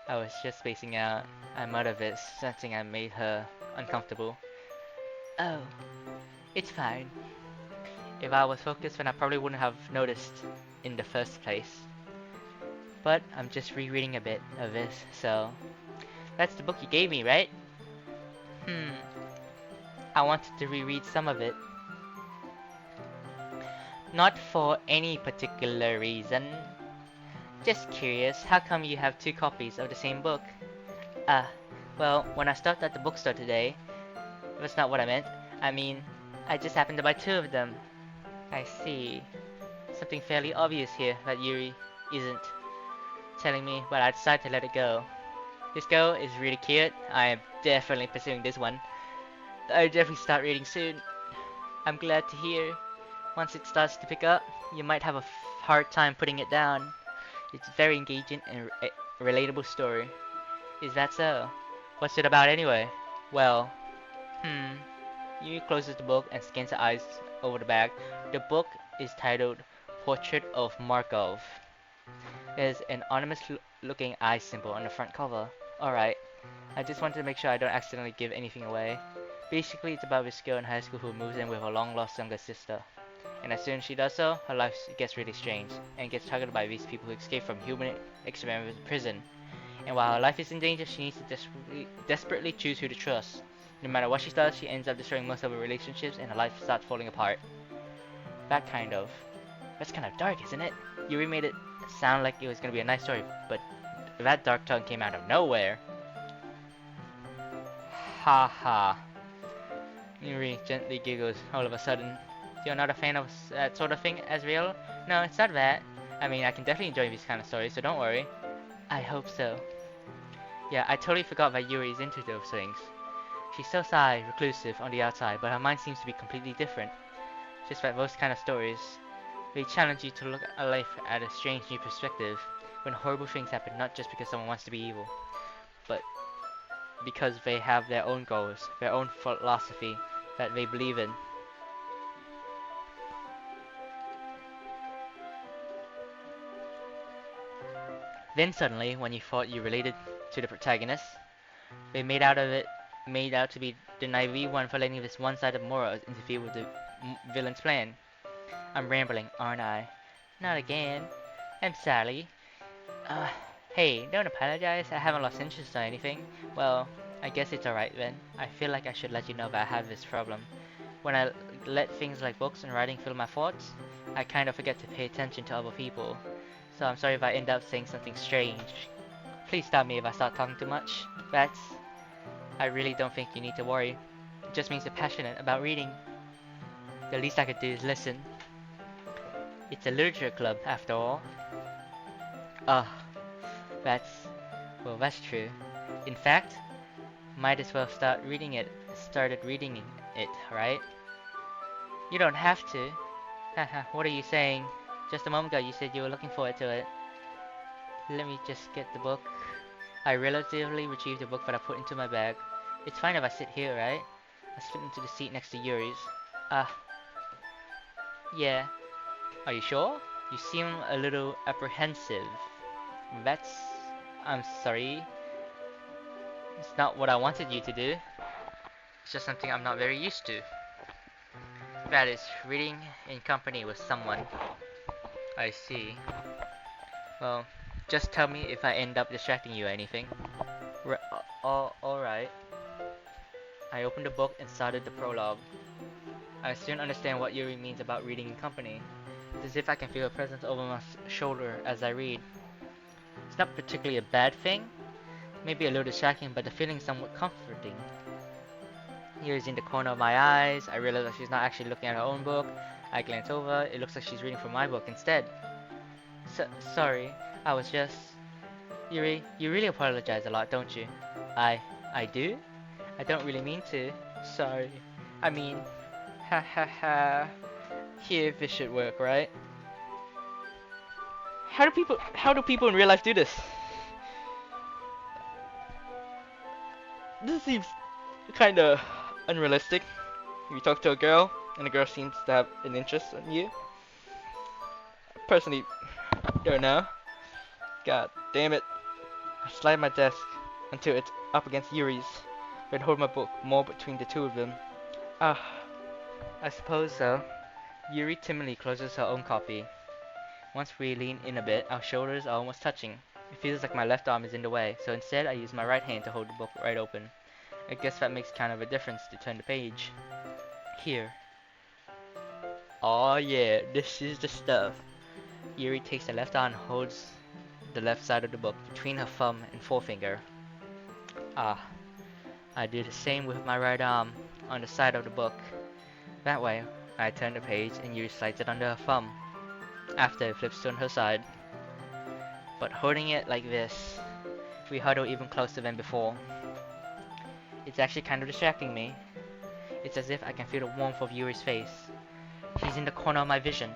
I was just spacing out. I muttered it, sensing I made her uncomfortable. Oh. It's fine. If I was focused, then I probably wouldn't have noticed in the first place. But I'm just rereading a bit of this, so... That's the book you gave me, right? I wanted to reread some of it. Not for any particular reason. Just curious, how come you have two copies of the same book? Well, when I stopped at the bookstore today... That's not what I meant. I mean, I just happened to buy two of them. I see. Something fairly obvious here that Yuri isn't telling me, but I decided to let it go. This girl is really cute. I am definitely pursuing this one. I'll definitely start reading soon. I'm glad to hear. Once it starts to pick up, you might have a hard time putting it down. It's very engaging and relatable story. Is that so? What's it about anyway? Well, Yuri closes the book and scans her eyes over the back. The book is titled Portrait of Markov. There's an ominous looking eye symbol on the front cover. Alright, I just wanted to make sure I don't accidentally give anything away. Basically, it's about this girl in high school who moves in with her long-lost younger sister. And as soon as she does so, her life gets really strange, and gets targeted by these people who escape from human experiment prison. And while her life is in danger, she needs to desperately choose who to trust. No matter what she does, she ends up destroying most of her relationships, and her life starts falling apart. That kind of. That's kind of dark, isn't it? Yuri made it sound like it was gonna be a nice story, but that dark tone came out of nowhere. Ha ha. Yuri gently giggles all of a sudden. You're not a fan of that sort of thing, Azrael? No, it's not that. I mean, I can definitely enjoy these kind of stories, so don't worry. I hope so. Yeah, I totally forgot that Yuri is into those things. She's so shy, reclusive on the outside, but her mind seems to be completely different. Just like those kind of stories, they challenge you to look at life at a strange new perspective, when horrible things happen not just because someone wants to be evil, but because they have their own goals, their own philosophy that they believe in. Then suddenly, when you thought you related to the protagonist, they made out to be the naive one for letting this one-sided moral interfere with the villain's plan. I'm rambling, aren't I? Not again. I'm sorry. Uh, hey, don't apologize. I haven't lost interest or anything. Well, I guess it's alright then. I feel like I should let you know that I have this problem. When I let things like books and writing fill my thoughts, I kind of forget to pay attention to other people. So I'm sorry if I end up saying something strange. Please stop me if I start talking too much. I really don't think you need to worry. It just means you're passionate about reading. The least I could do is listen. It's a literature club, after all. Ugh, that's true. In fact, might as well started reading it, right? You don't have to. Haha, what are you saying? Just a moment ago you said you were looking forward to it. Let me just get the book. I relatively retrieved the book that I put into my bag. It's fine if I sit here, right? I slid into the seat next to Yuri's. Ah, yeah. Are you sure? You seem a little apprehensive. That's... I'm sorry. It's not what I wanted you to do. It's just something I'm not very used to. That is, reading in company with someone. I see. Well, just tell me if I end up distracting you or anything. Alright. I opened the book and started the prologue. I soon understand what Yuri means about reading in company. It's as if I can feel a presence over my shoulder as I read. It's not particularly a bad thing, maybe a little distracting, but the feeling is somewhat comforting. Yuri's in the corner of my eyes. I realize that she's not actually looking at her own book. I glance over. It looks like she's reading from my book instead. Sorry, I was just... Yuri, you really apologize a lot, don't you? I do? I don't really mean to. Sorry. I mean, ha ha ha. Here, this should work, right? How do people in real life do this? This seems kinda unrealistic. You talk to a girl, and the girl seems to have an interest in you. Personally, don't know. God damn it. I slide my desk until it's up against Yuri's, but hold my book more between the two of them. Ah, I suppose so. Yuri timidly closes her own copy. Once we lean in a bit, our shoulders are almost touching. It feels like my left arm is in the way, so instead I use my right hand to hold the book right open. I guess that makes kind of a difference to turn the page. Here. Oh yeah, this is the stuff. Yuri takes the left arm and holds the left side of the book between her thumb and forefinger. Ah, I do the same with my right arm on the side of the book. That way, I turn the page and Yuri slides it under her thumb, after it flips to on her side. But holding it like this, we huddle even closer than before. It's actually kind of distracting me. It's as if I can feel the warmth of Yuri's face. She's in the corner of my vision.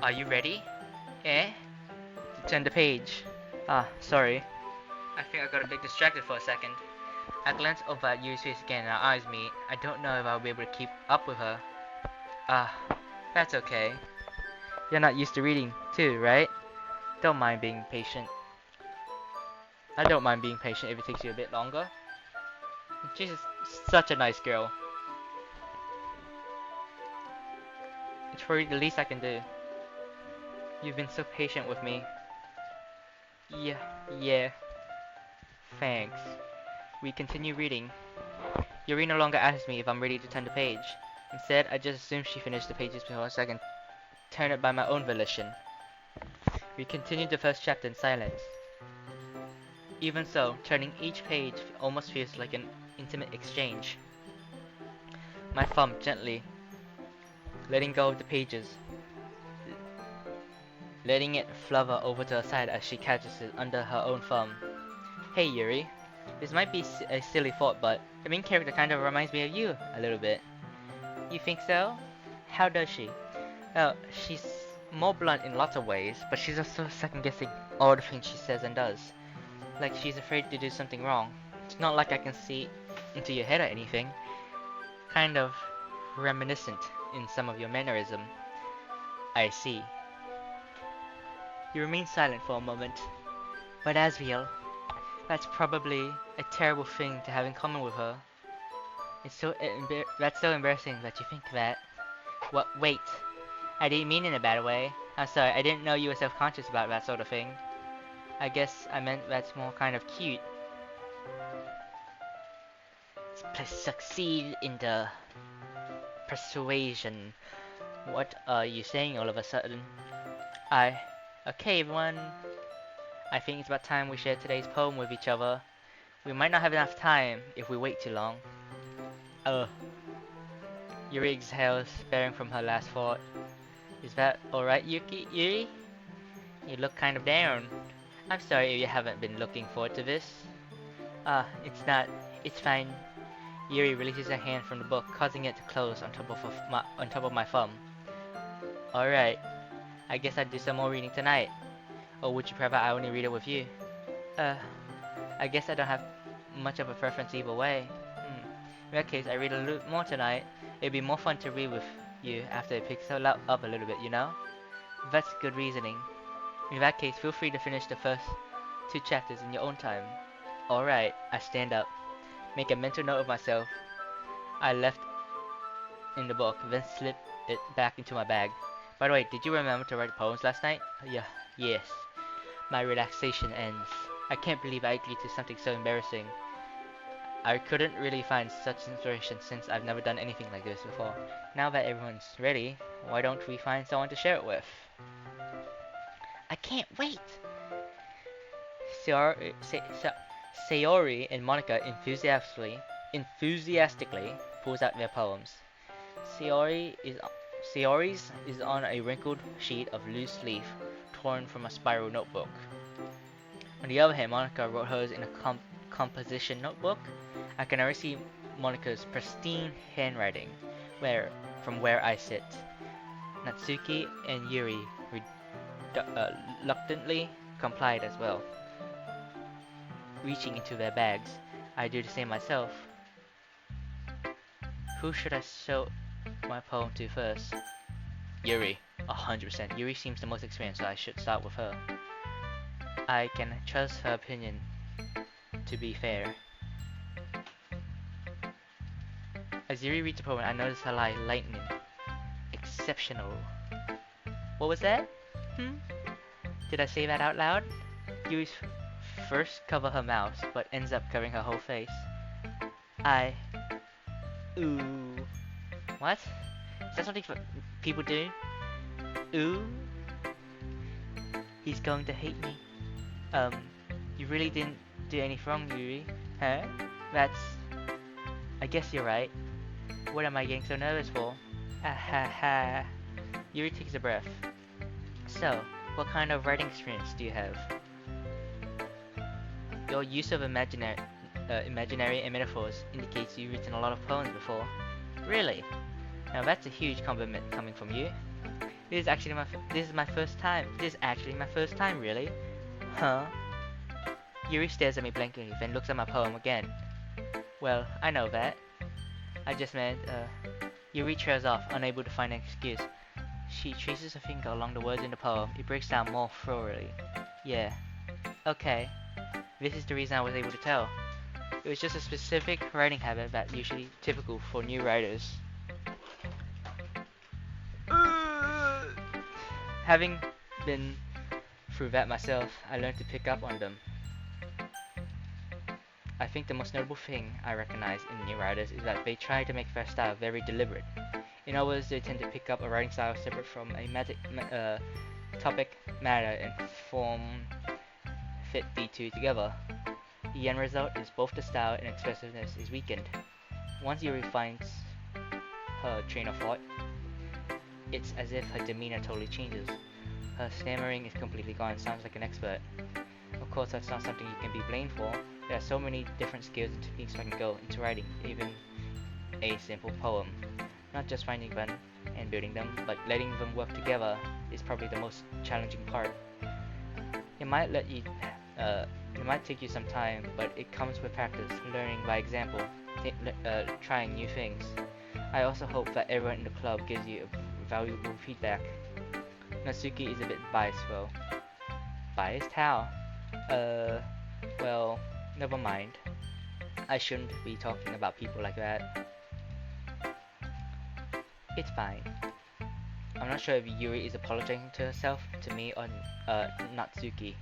Are you ready? Eh? To turn the page. Ah, sorry. I think I got a bit distracted for a second. I glance over at Yuri's face again and our eyes meet. I don't know if I'll be able to keep up with her. Ah, that's okay. You're not used to reading, too, right? Don't mind being patient. I don't mind being patient if it takes you a bit longer. She's just such a nice girl. It's probably the least I can do. You've been so patient with me. Yeah, yeah. Thanks. We continue reading. Yuri no longer asks me if I'm ready to turn the page. Instead, I just assume she finished the pages before I can turn it by my own volition. We continued the first chapter in silence. Even so, turning each page almost feels like an intimate exchange. My thumb gently letting go of the pages, letting it flutter over to her side as she catches it under her own thumb. Hey Yuri, this might be a silly thought, but the main character kind of reminds me of you a little bit. You think so? How does she? Well, she's more blunt in lots of ways, but she's also second-guessing all the things she says and does. Like she's afraid to do something wrong. It's not like I can see into your head or anything. Kind of reminiscent in some of your mannerism. I see. You remain silent for a moment. But Asriel, that's probably a terrible thing to have in common with her. That's so embarrassing that you think that. What? Wait. I didn't mean in a bad way. I'm sorry, I didn't know you were self-conscious about that sort of thing. I guess I meant that's more kind of cute. Succeed in the persuasion. What are you saying all of a sudden? Okay everyone. I think it's about time we share today's poem with each other. We might not have enough time if we wait too long. Yuri exhales, sparing from her last thought. Is that alright, Yuri? You look kind of down. I'm sorry if you haven't been looking forward to this. It's not. It's fine. Yuri releases her hand from the book, causing it to close on top of my thumb. Alright. I guess I'd do some more reading tonight. Or would you prefer I only read it with you? I guess I don't have much of a preference either way. In that case, I read a little more tonight. It'd be more fun to read with you after it picks up a little bit, you know? That's good reasoning. In that case, feel free to finish the first 2 chapters in your own time. Alright, I stand up. Make a mental note of myself. I left in the book, then slip it back into my bag. By the way, did you remember to write poems last night? Yes. My relaxation ends. I can't believe I agreed to something so embarrassing. I couldn't really find such inspiration since I've never done anything like this before. Now that everyone's ready, why don't we find someone to share it with? I can't wait! Sayori and Monica enthusiastically pulls out their poems. Sayori's is on a wrinkled sheet of loose leaf torn from a spiral notebook. On the other hand, Monica wrote hers in a composition notebook. I can already see Monica's pristine handwriting from where I sit. Natsuki and Yuri reluctantly complied as well. Reaching into their bags, I do the same myself. Who should I show my poem to first? Yuri, 100%. Yuri seems the most experienced, so I should start with her. I can trust her opinion to be fair. As Yuri reads the poem, I notice her eye lightening. Exceptional. What was that? Did I say that out loud? Yuri first covers her mouth, but ends up covering her whole face. Ooh. What? Is that something people do? Ooh? He's going to hate me. You really didn't do anything wrong, Yuri. Huh? I guess you're right. What am I getting so nervous for? Ha. Yuri takes a breath. So, what kind of writing experience do you have? Your use of imaginary and metaphors indicates you've written a lot of poems before. Really? Now that's a huge compliment coming from you. This is actually my first time. This is actually my first time, really. Huh? Yuri stares at me blankly, then looks at my poem again. Well, I know that. I just meant, Yuri trails off, unable to find an excuse. She traces her finger along the words in the poem. It breaks down more thoroughly. Yeah. Okay. This is the reason I was able to tell. It was just a specific writing habit that's usually typical for new writers. Having been through that myself, I learned to pick up on them. I think the most notable thing I recognize in new writers is that they try to make their style very deliberate. In other words, they tend to pick up a writing style separate from a topic matter and form fit the two together. The end result is both the style and expressiveness is weakened. Once Yuri finds her train of thought, it's as if her demeanor totally changes. Her stammering is completely gone, sounds like an expert. Of course, that's not something you can be blamed for. There are so many different skills and techniques that can go into writing, even a simple poem. Not just finding them and building them, but letting them work together is probably the most challenging part. It might take you some time, but it comes with practice, learning by example, trying new things. I also hope that everyone in the club gives you valuable feedback. Natsuki is a bit biased though. Biased? How? Well, never mind. I shouldn't be talking about people like that. It's fine. I'm not sure if Yuri is apologizing to herself, to me, or Natsuki.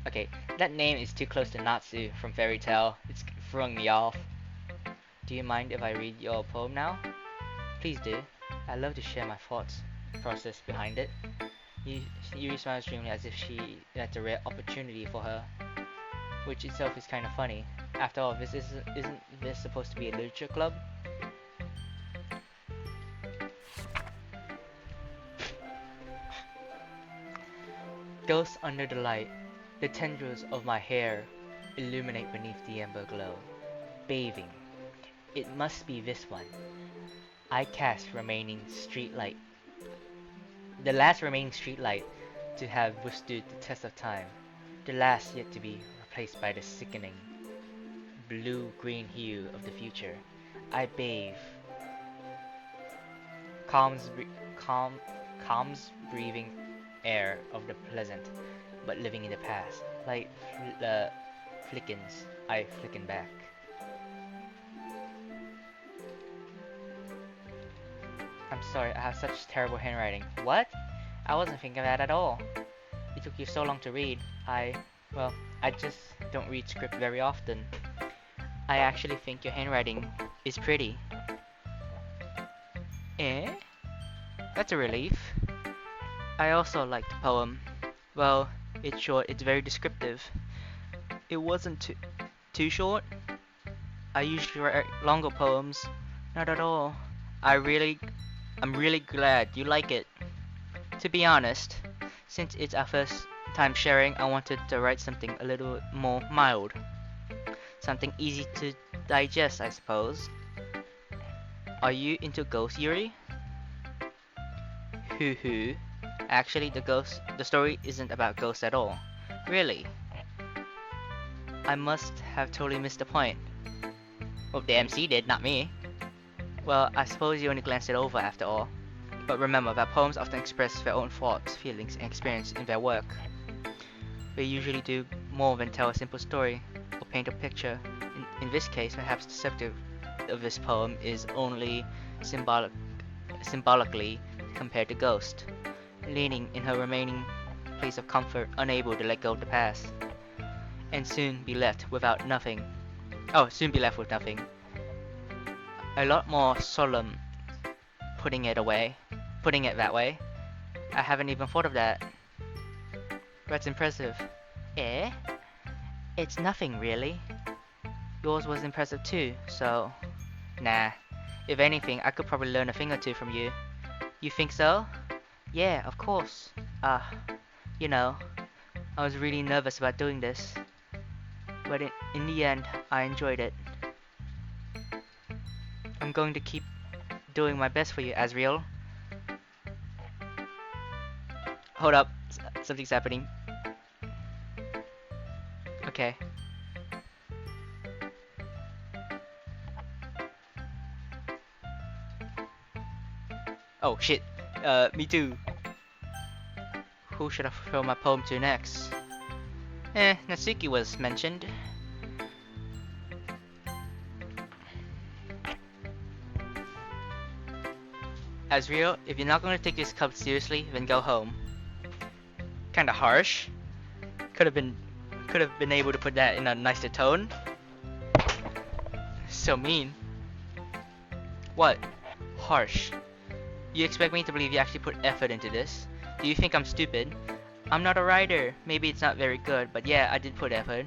Okay, that name is too close to Natsu from Fairy Tail. It's throwing me off. Do you mind if I read your poem now? Please do. I'd love to share my thoughts process behind it. Yuri smiles dreamily as if that's a rare opportunity for her, which itself is kind of funny. After all, isn't this supposed to be a literature club? Ghosts under the light, the tendrils of my hair illuminate beneath the amber glow. Bathing. It must be this one. I cast remaining streetlight. The last remaining streetlight to have withstood the test of time. The last yet to be replaced by the sickening blue-green hue of the future. I bathe. Calms breathing air of the pleasant, but living in the past. Light flickens, I flicken back. I'm sorry, I have such terrible handwriting. What? I wasn't thinking of that at all. It took you so long to read. Well, I just don't read script very often. I actually think your handwriting is pretty. Eh? That's a relief. I also liked the poem. Well, it's short, it's very descriptive. It wasn't too short. I usually write longer poems. Not at all. I'm really glad you like it. To be honest, since it's our first time sharing, I wanted to write something a little more mild. Something easy to digest, I suppose. Are you into ghosts, Yuri? Hoo hoo. Actually, the story isn't about ghosts at all. Really? I must have totally missed the point. Well, the MC did, not me. Well, I suppose you only glanced it over after all. But remember that poems often express their own thoughts, feelings, and experience in their work. They usually do more than tell a simple story or paint a picture. In this case, perhaps the subject of this poem is only symbolically compared to Ghost, leaning in her remaining place of comfort, unable to let go of the past, and soon be left with nothing. A lot more solemn putting it that way. I haven't even thought of that. That's impressive. Eh? It's nothing really. Yours was impressive too, so... Nah. If anything, I could probably learn a thing or two from you. You think so? Yeah, of course. You know, I was really nervous about doing this. But in the end, I enjoyed it. I'm going to keep doing my best for you, Azriel. Hold up, something's happening. Okay. Oh shit, me too. Who should I throw my poem to next? Natsuki was mentioned. Azriel, if you're not going to take this cup seriously, then go home. Kinda harsh. Could have been able to put that in a nicer tone. So mean. What? Harsh. You expect me to believe you actually put effort into this? Do you think I'm stupid? I'm not a writer. Maybe it's not very good, but yeah, I did put effort.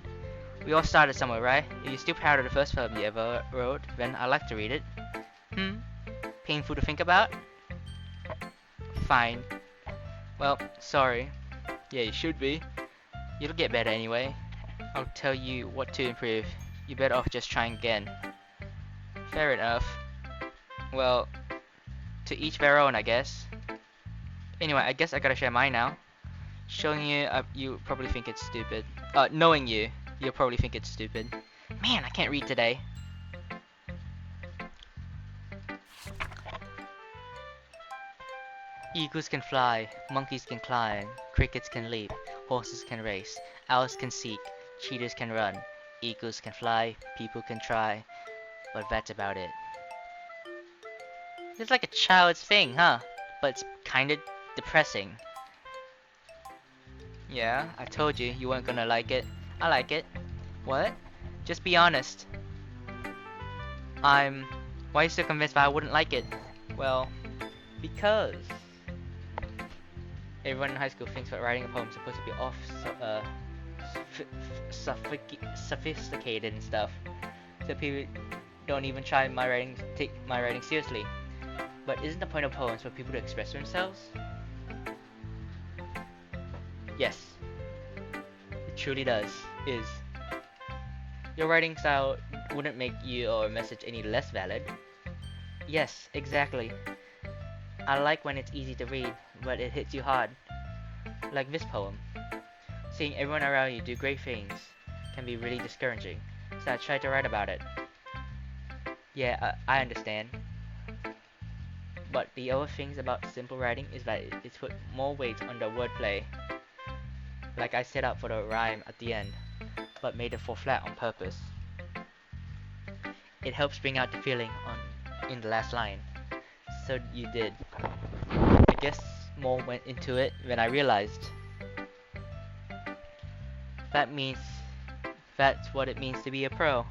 We all started somewhere, right? If you're still proud of the first poem you ever wrote, then I'd like to read it. Painful to think about? Fine. Well, sorry. Yeah, you should be. You'll get better anyway. I'll tell you what to improve. You better off just trying again. Fair enough. Well, to each their own, I guess. Anyway, I guess I gotta share mine now. Showing you, you probably think it's stupid. Knowing you, you'll probably think it's stupid. Man, I can't read today. Eagles can fly, monkeys can climb, crickets can leap, horses can race, owls can seek, cheetahs can run, eagles can fly, people can try, but that's about it. It's like a child's thing, huh? But it's kinda depressing. Yeah, I told you, you weren't gonna like it. I like it. What? Just be honest. Why are you so convinced that I wouldn't like it? Well, because everyone in high school thinks that writing a poem is supposed to be sophisticated and stuff. So people don't even try take my writing seriously. But isn't the point of poems for people to express themselves? Yes. It truly does. Is. Your writing style wouldn't make your message any less valid. Yes, exactly. I like when it's easy to read, but it hits you hard. Like this poem. Seeing everyone around you do great things can be really discouraging, so I tried to write about it. Yeah, I understand. But the other things about simple writing is that it's put more weight on the wordplay. Like I set up for the rhyme at the end, but made it fall flat on purpose. It helps bring out the feeling in the last line. So you did. I guess more went into it than I realized. That means that's what it means to be a pro.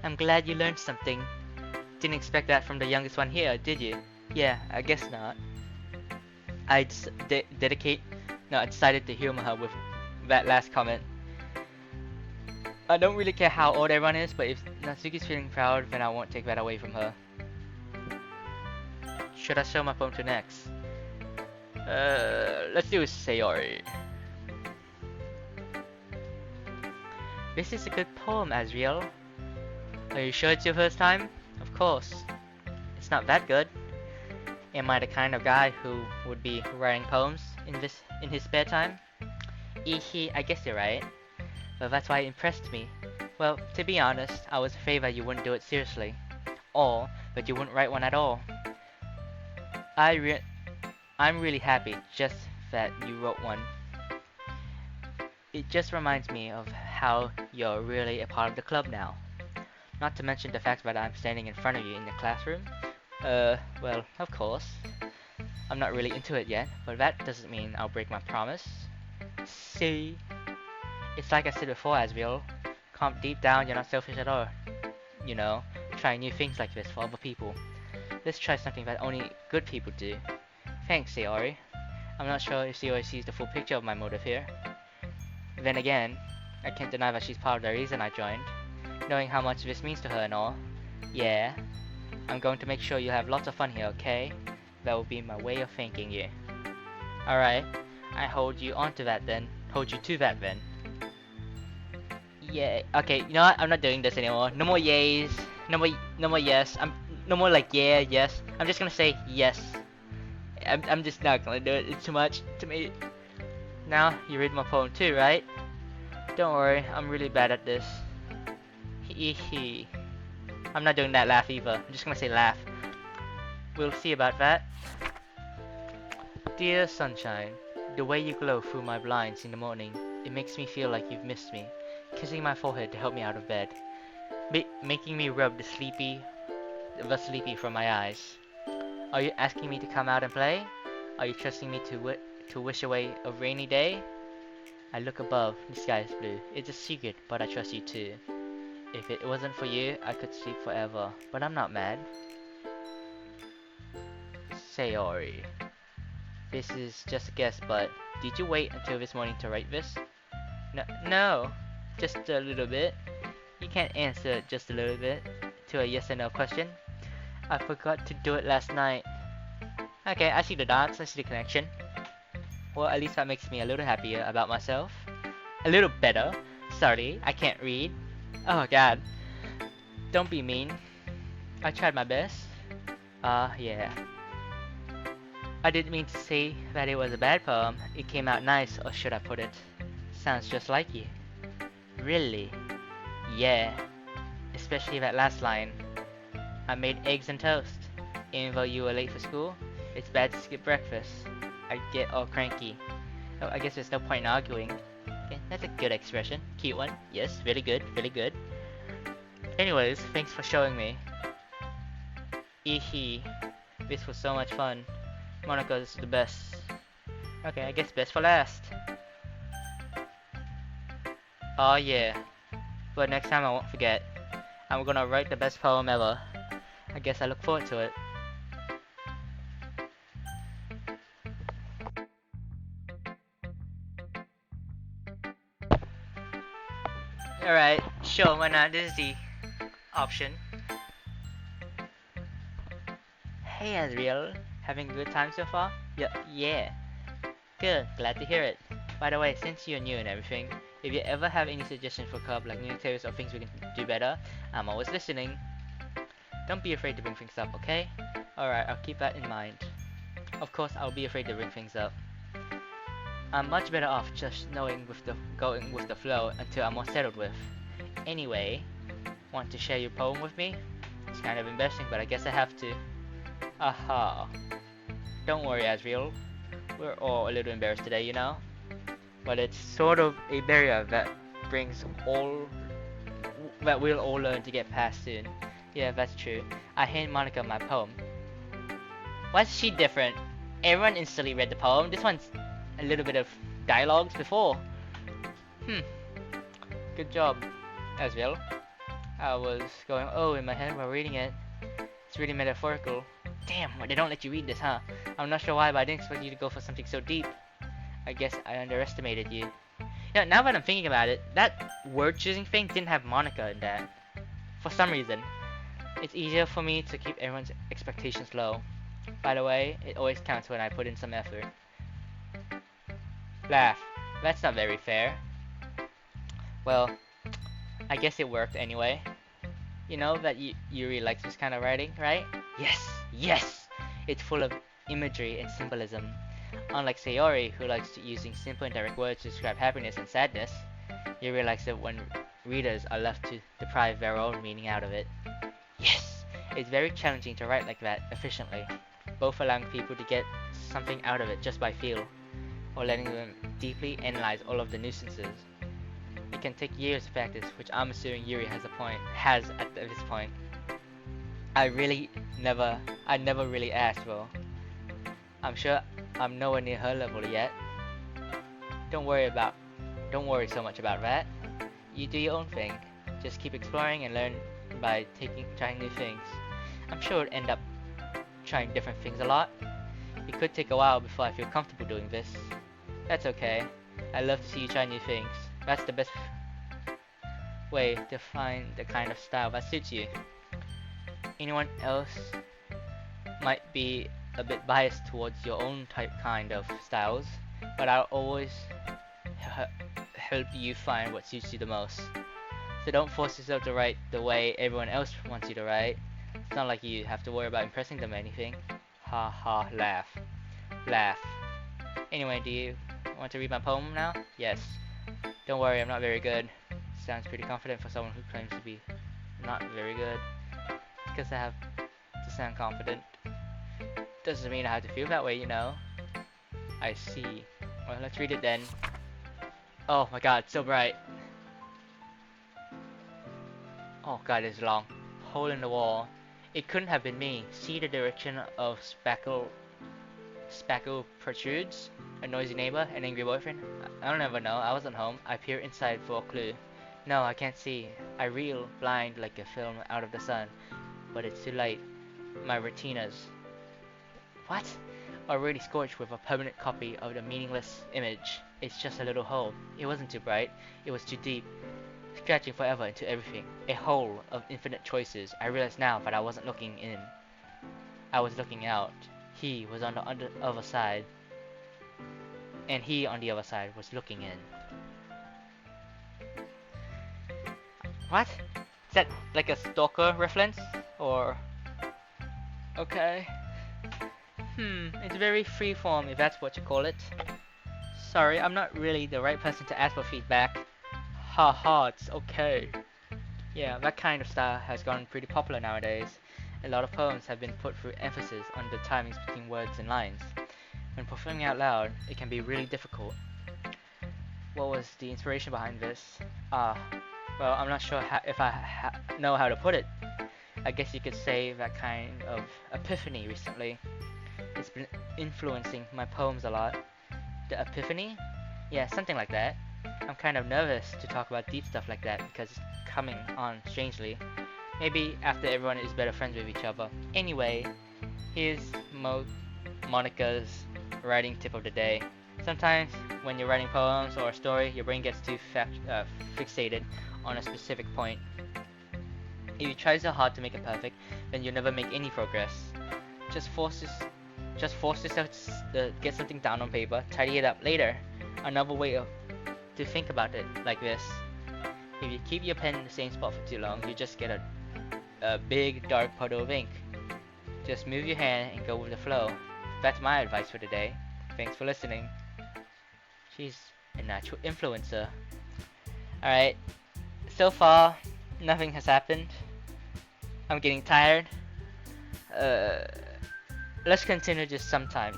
I'm glad you learned something. Didn't expect that from the youngest one here, did you? Yeah, I guess not. I decided to humor her with that last comment. I don't really care how old everyone is, but if Natsuki's feeling proud, then I won't take that away from her. Should I show my poem to next? Let's do Sayori. This is a good poem, Azriel. Are you sure it's your first time? Of course. It's not that good. Am I the kind of guy who would be writing poems in his spare time? Ehe, I guess you're right. But that's why it impressed me. Well, to be honest, I was afraid that you wouldn't do it seriously. Or that you wouldn't write one at all. I'm really happy just that you wrote one. It just reminds me of how you're really a part of the club now. Not to mention the fact that I'm standing in front of you in the classroom. Well, of course. I'm not really into it yet, but that doesn't mean I'll break my promise. See? It's like I said before, Asriel. Deep down, you're not selfish at all. You know, trying new things like this for other people. Let's try something that only good people do. Thanks, Sayori. I'm not sure if Sayori sees the full picture of my motive here. Then again, I can't deny that she's part of the reason I joined. Knowing how much this means to her and all. Yeah. I'm going to make sure you have lots of fun here, okay? That will be my way of thanking you. Alright. I hold you to that then. Yeah. Okay, you know what? I'm not doing this anymore. No more yays. No more yes. No more like yeah, yes. I'm just gonna say yes. I'm just not gonna do it. It's too much to me. Now, you read my poem too, right? Don't worry, I'm really bad at this. Hee. I'm not doing that laugh either. I'm just gonna say laugh. We'll see about that. Dear Sunshine, The way you glow through my blinds in the morning, it makes me feel like you've missed me, kissing my forehead to help me out of bed, making me rub the sleepy from my eyes. Are you asking me to come out and play? Are you trusting me to wish away a rainy day? I look above, the sky is blue. It's a secret, but I trust you too. If it wasn't for you, I could sleep forever, but I'm not mad. Sayori. This is just a guess, but did you wait until this morning to write this? No, just a little bit. You can't answer just a little bit to a yes or no question. I forgot to do it last night. Okay, I see the dots, I see the connection. Well, at least that makes me a little happier about myself. A little better. Sorry, I can't read. Oh god. Don't be mean. I tried my best. Yeah. I didn't mean to say that it was a bad poem. It came out nice, or should I put it? Sounds just like you. Really? Yeah. Especially that last line. I made eggs and toast. Even though you were late for school, it's bad to skip breakfast. I get all cranky. Oh, I guess there's no point in arguing. Okay, that's a good expression. Cute one. Yes, really good, really good. Anyways, thanks for showing me. Eehee. This was so much fun. Monica's the best. Okay, I guess best for last. Oh yeah. But next time I won't forget. I'm gonna write the best poem ever. I guess I look forward to it. Alright, sure, why not? This is the option. Hey Azriel, having a good time so far? Yeah. Good, glad to hear it. By the way, since you're new and everything, if you ever have any suggestions for club, like new activities or things we can do better, I'm always listening. Don't be afraid to bring things up, okay? Alright, I'll keep that in mind. Of course, I'll be afraid to bring things up. I'm much better off just going with the flow until I'm more settled with. Anyway, want to share your poem with me? It's kind of embarrassing, but I guess I have to. Aha. Don't worry, Azriel. We're all a little embarrassed today, you know? But it's sort of a barrier that we'll all learn to get past soon. Yeah, that's true. I hand Monica my poem. Why's she different? Everyone instantly read the poem. This one's a little bit of dialogues before. Good job, Azriel. I was going oh in my head while reading it. It's really metaphorical. Damn, they don't let you read this, huh? I'm not sure why, but I didn't expect you to go for something so deep. I guess I underestimated you. Yeah, now that I'm thinking about it, that word choosing thing didn't have Monica in that. For some reason. It's easier for me to keep everyone's expectations low. By the way, it always counts when I put in some effort. Laugh. That's not very fair. Well, I guess it worked anyway. You know that Yuri likes this kind of writing, right? Yes! It's full of imagery and symbolism. Unlike Sayori, who likes using simple and direct words to describe happiness and sadness, Yuri likes it when readers are left to deprive their own meaning out of it. Yes! It's very challenging to write like that efficiently, both allowing people to get something out of it just by feel, or letting them deeply analyze all of the nuisances. It can take years of practice, which I'm assuming Yuri has at this point. I never really asked, well. I'm sure I'm nowhere near her level yet. Don't worry so much about that. You do your own thing. Just keep exploring and learn by trying new things. I'm sure I'd end up trying different things a lot. It could take a while before I feel comfortable doing this. That's okay. I love to see you try new things. That's the best way to find the kind of style that suits you. Anyone else might be a bit biased towards your own kind of styles, but I'll always help you find what suits you the most. So don't force yourself to write the way everyone else wants you to write. It's not like you have to worry about impressing them or anything. Ha ha, laugh. Anyway, do you want to read my poem now? Yes. Don't worry, I'm not very good. Sounds pretty confident for someone who claims to be not very good. Because I have to sound confident. Doesn't mean I have to feel that way, you know. I see. Well, let's read it then. Oh my god, so bright. Oh god, it's long. Hole in the wall. It couldn't have been me. See the direction of Spackle protrudes? A noisy neighbor? An angry boyfriend? I don't ever know. I wasn't home. I peer inside for a clue. No, I can't see. I reel blind like a film out of the sun. But it's too late. My retinas. What? Already scorched with a permanent copy of the meaningless image. It's just a little hole. It wasn't too bright. It was too deep. Scratching forever into everything. A hole of infinite choices. I realize now that I wasn't looking in. I was looking out. He was on the other side. And he on the other side was looking in. What? Is that like a stalker reference? Or... Okay. It's very freeform if that's what you call it. Sorry, I'm not really the right person to ask for feedback. Haha, it's okay. Yeah, that kind of style has gotten pretty popular nowadays. A lot of poems have been put through emphasis on the timings between words and lines. When performing out loud, it can be really difficult. What was the inspiration behind this? Well, I'm not sure if I know how to put it. I guess you could say that kind of epiphany recently. It's been influencing my poems a lot. The epiphany? Yeah, something like that. I'm kind of nervous to talk about deep stuff like that because it's coming on strangely. Maybe after everyone is better friends with each other. Anyway, here's Monica's writing tip of the day. Sometimes when you're writing poems or a story, your brain gets too fixated on a specific point. If you try so hard to make it perfect, then you'll never make any progress. Just force yourself to get something down on paper, tidy it up later. Another way to think about it like this. If you keep your pen in the same spot for too long, you just get a big dark puddle of ink. Just move your hand and go with the flow. That's my advice for today. Thanks for listening. She's a natural influencer. Alright, so far nothing has happened. I'm getting tired. Let's continue just sometime.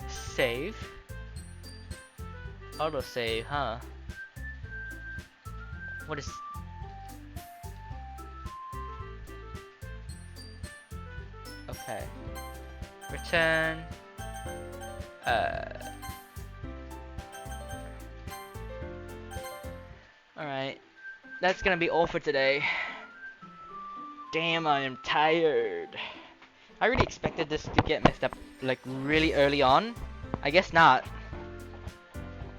Save. Autosave, huh? What is... Okay. Return. Alright. That's gonna be all for today. Damn, I am tired. I really expected this to get messed up like really early on. I guess not.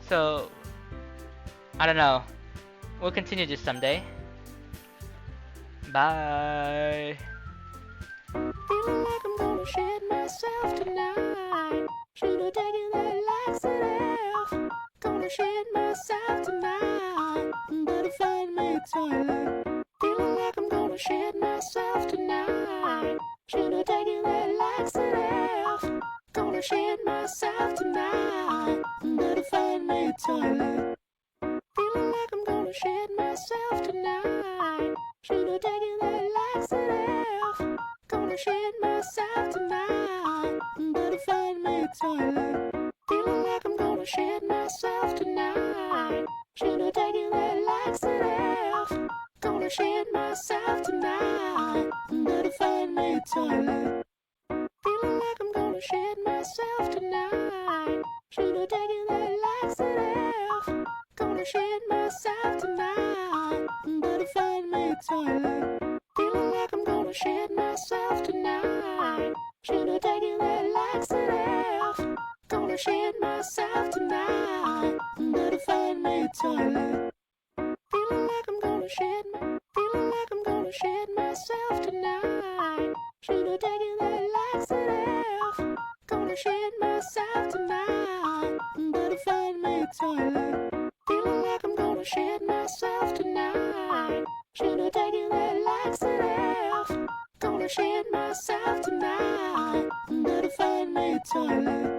So, I don't know. We'll continue this someday. Bye. Feeling like I'm gonna shed myself tonight. Should've taken that laxative. Gonna shed myself tonight. Better find me a toilet. Feeling like I'm gonna shed myself tonight. Should've taken that laxative. Gonna shed myself tonight. Better find me a toilet. Feeling like I'm gonna shed myself tonight. Should've taken that laxative. Gonna shed myself tonight. Better find me a toilet. Feeling like I'm gonna shed myself tonight. Should've taken that laxative. Gonna shed myself tonight. Better find me a toilet. Feeling like I'm gonna shed myself tonight. Should've taken that laxative. Gonna shed myself tonight. Better find me a toilet. Feeling like I'm gonna shed myself tonight. Should've taken that laxative. Gonna shed myself tonight. Better find me a toilet. Feeling like I'm gonna shed myself tonight. Should've taken that laxative. Gonna shed myself tonight. Better find me a toilet. Feeling like I'm gonna shed myself tonight. Should've taken that laxative. Gonna shed myself tonight. Better find me a toilet.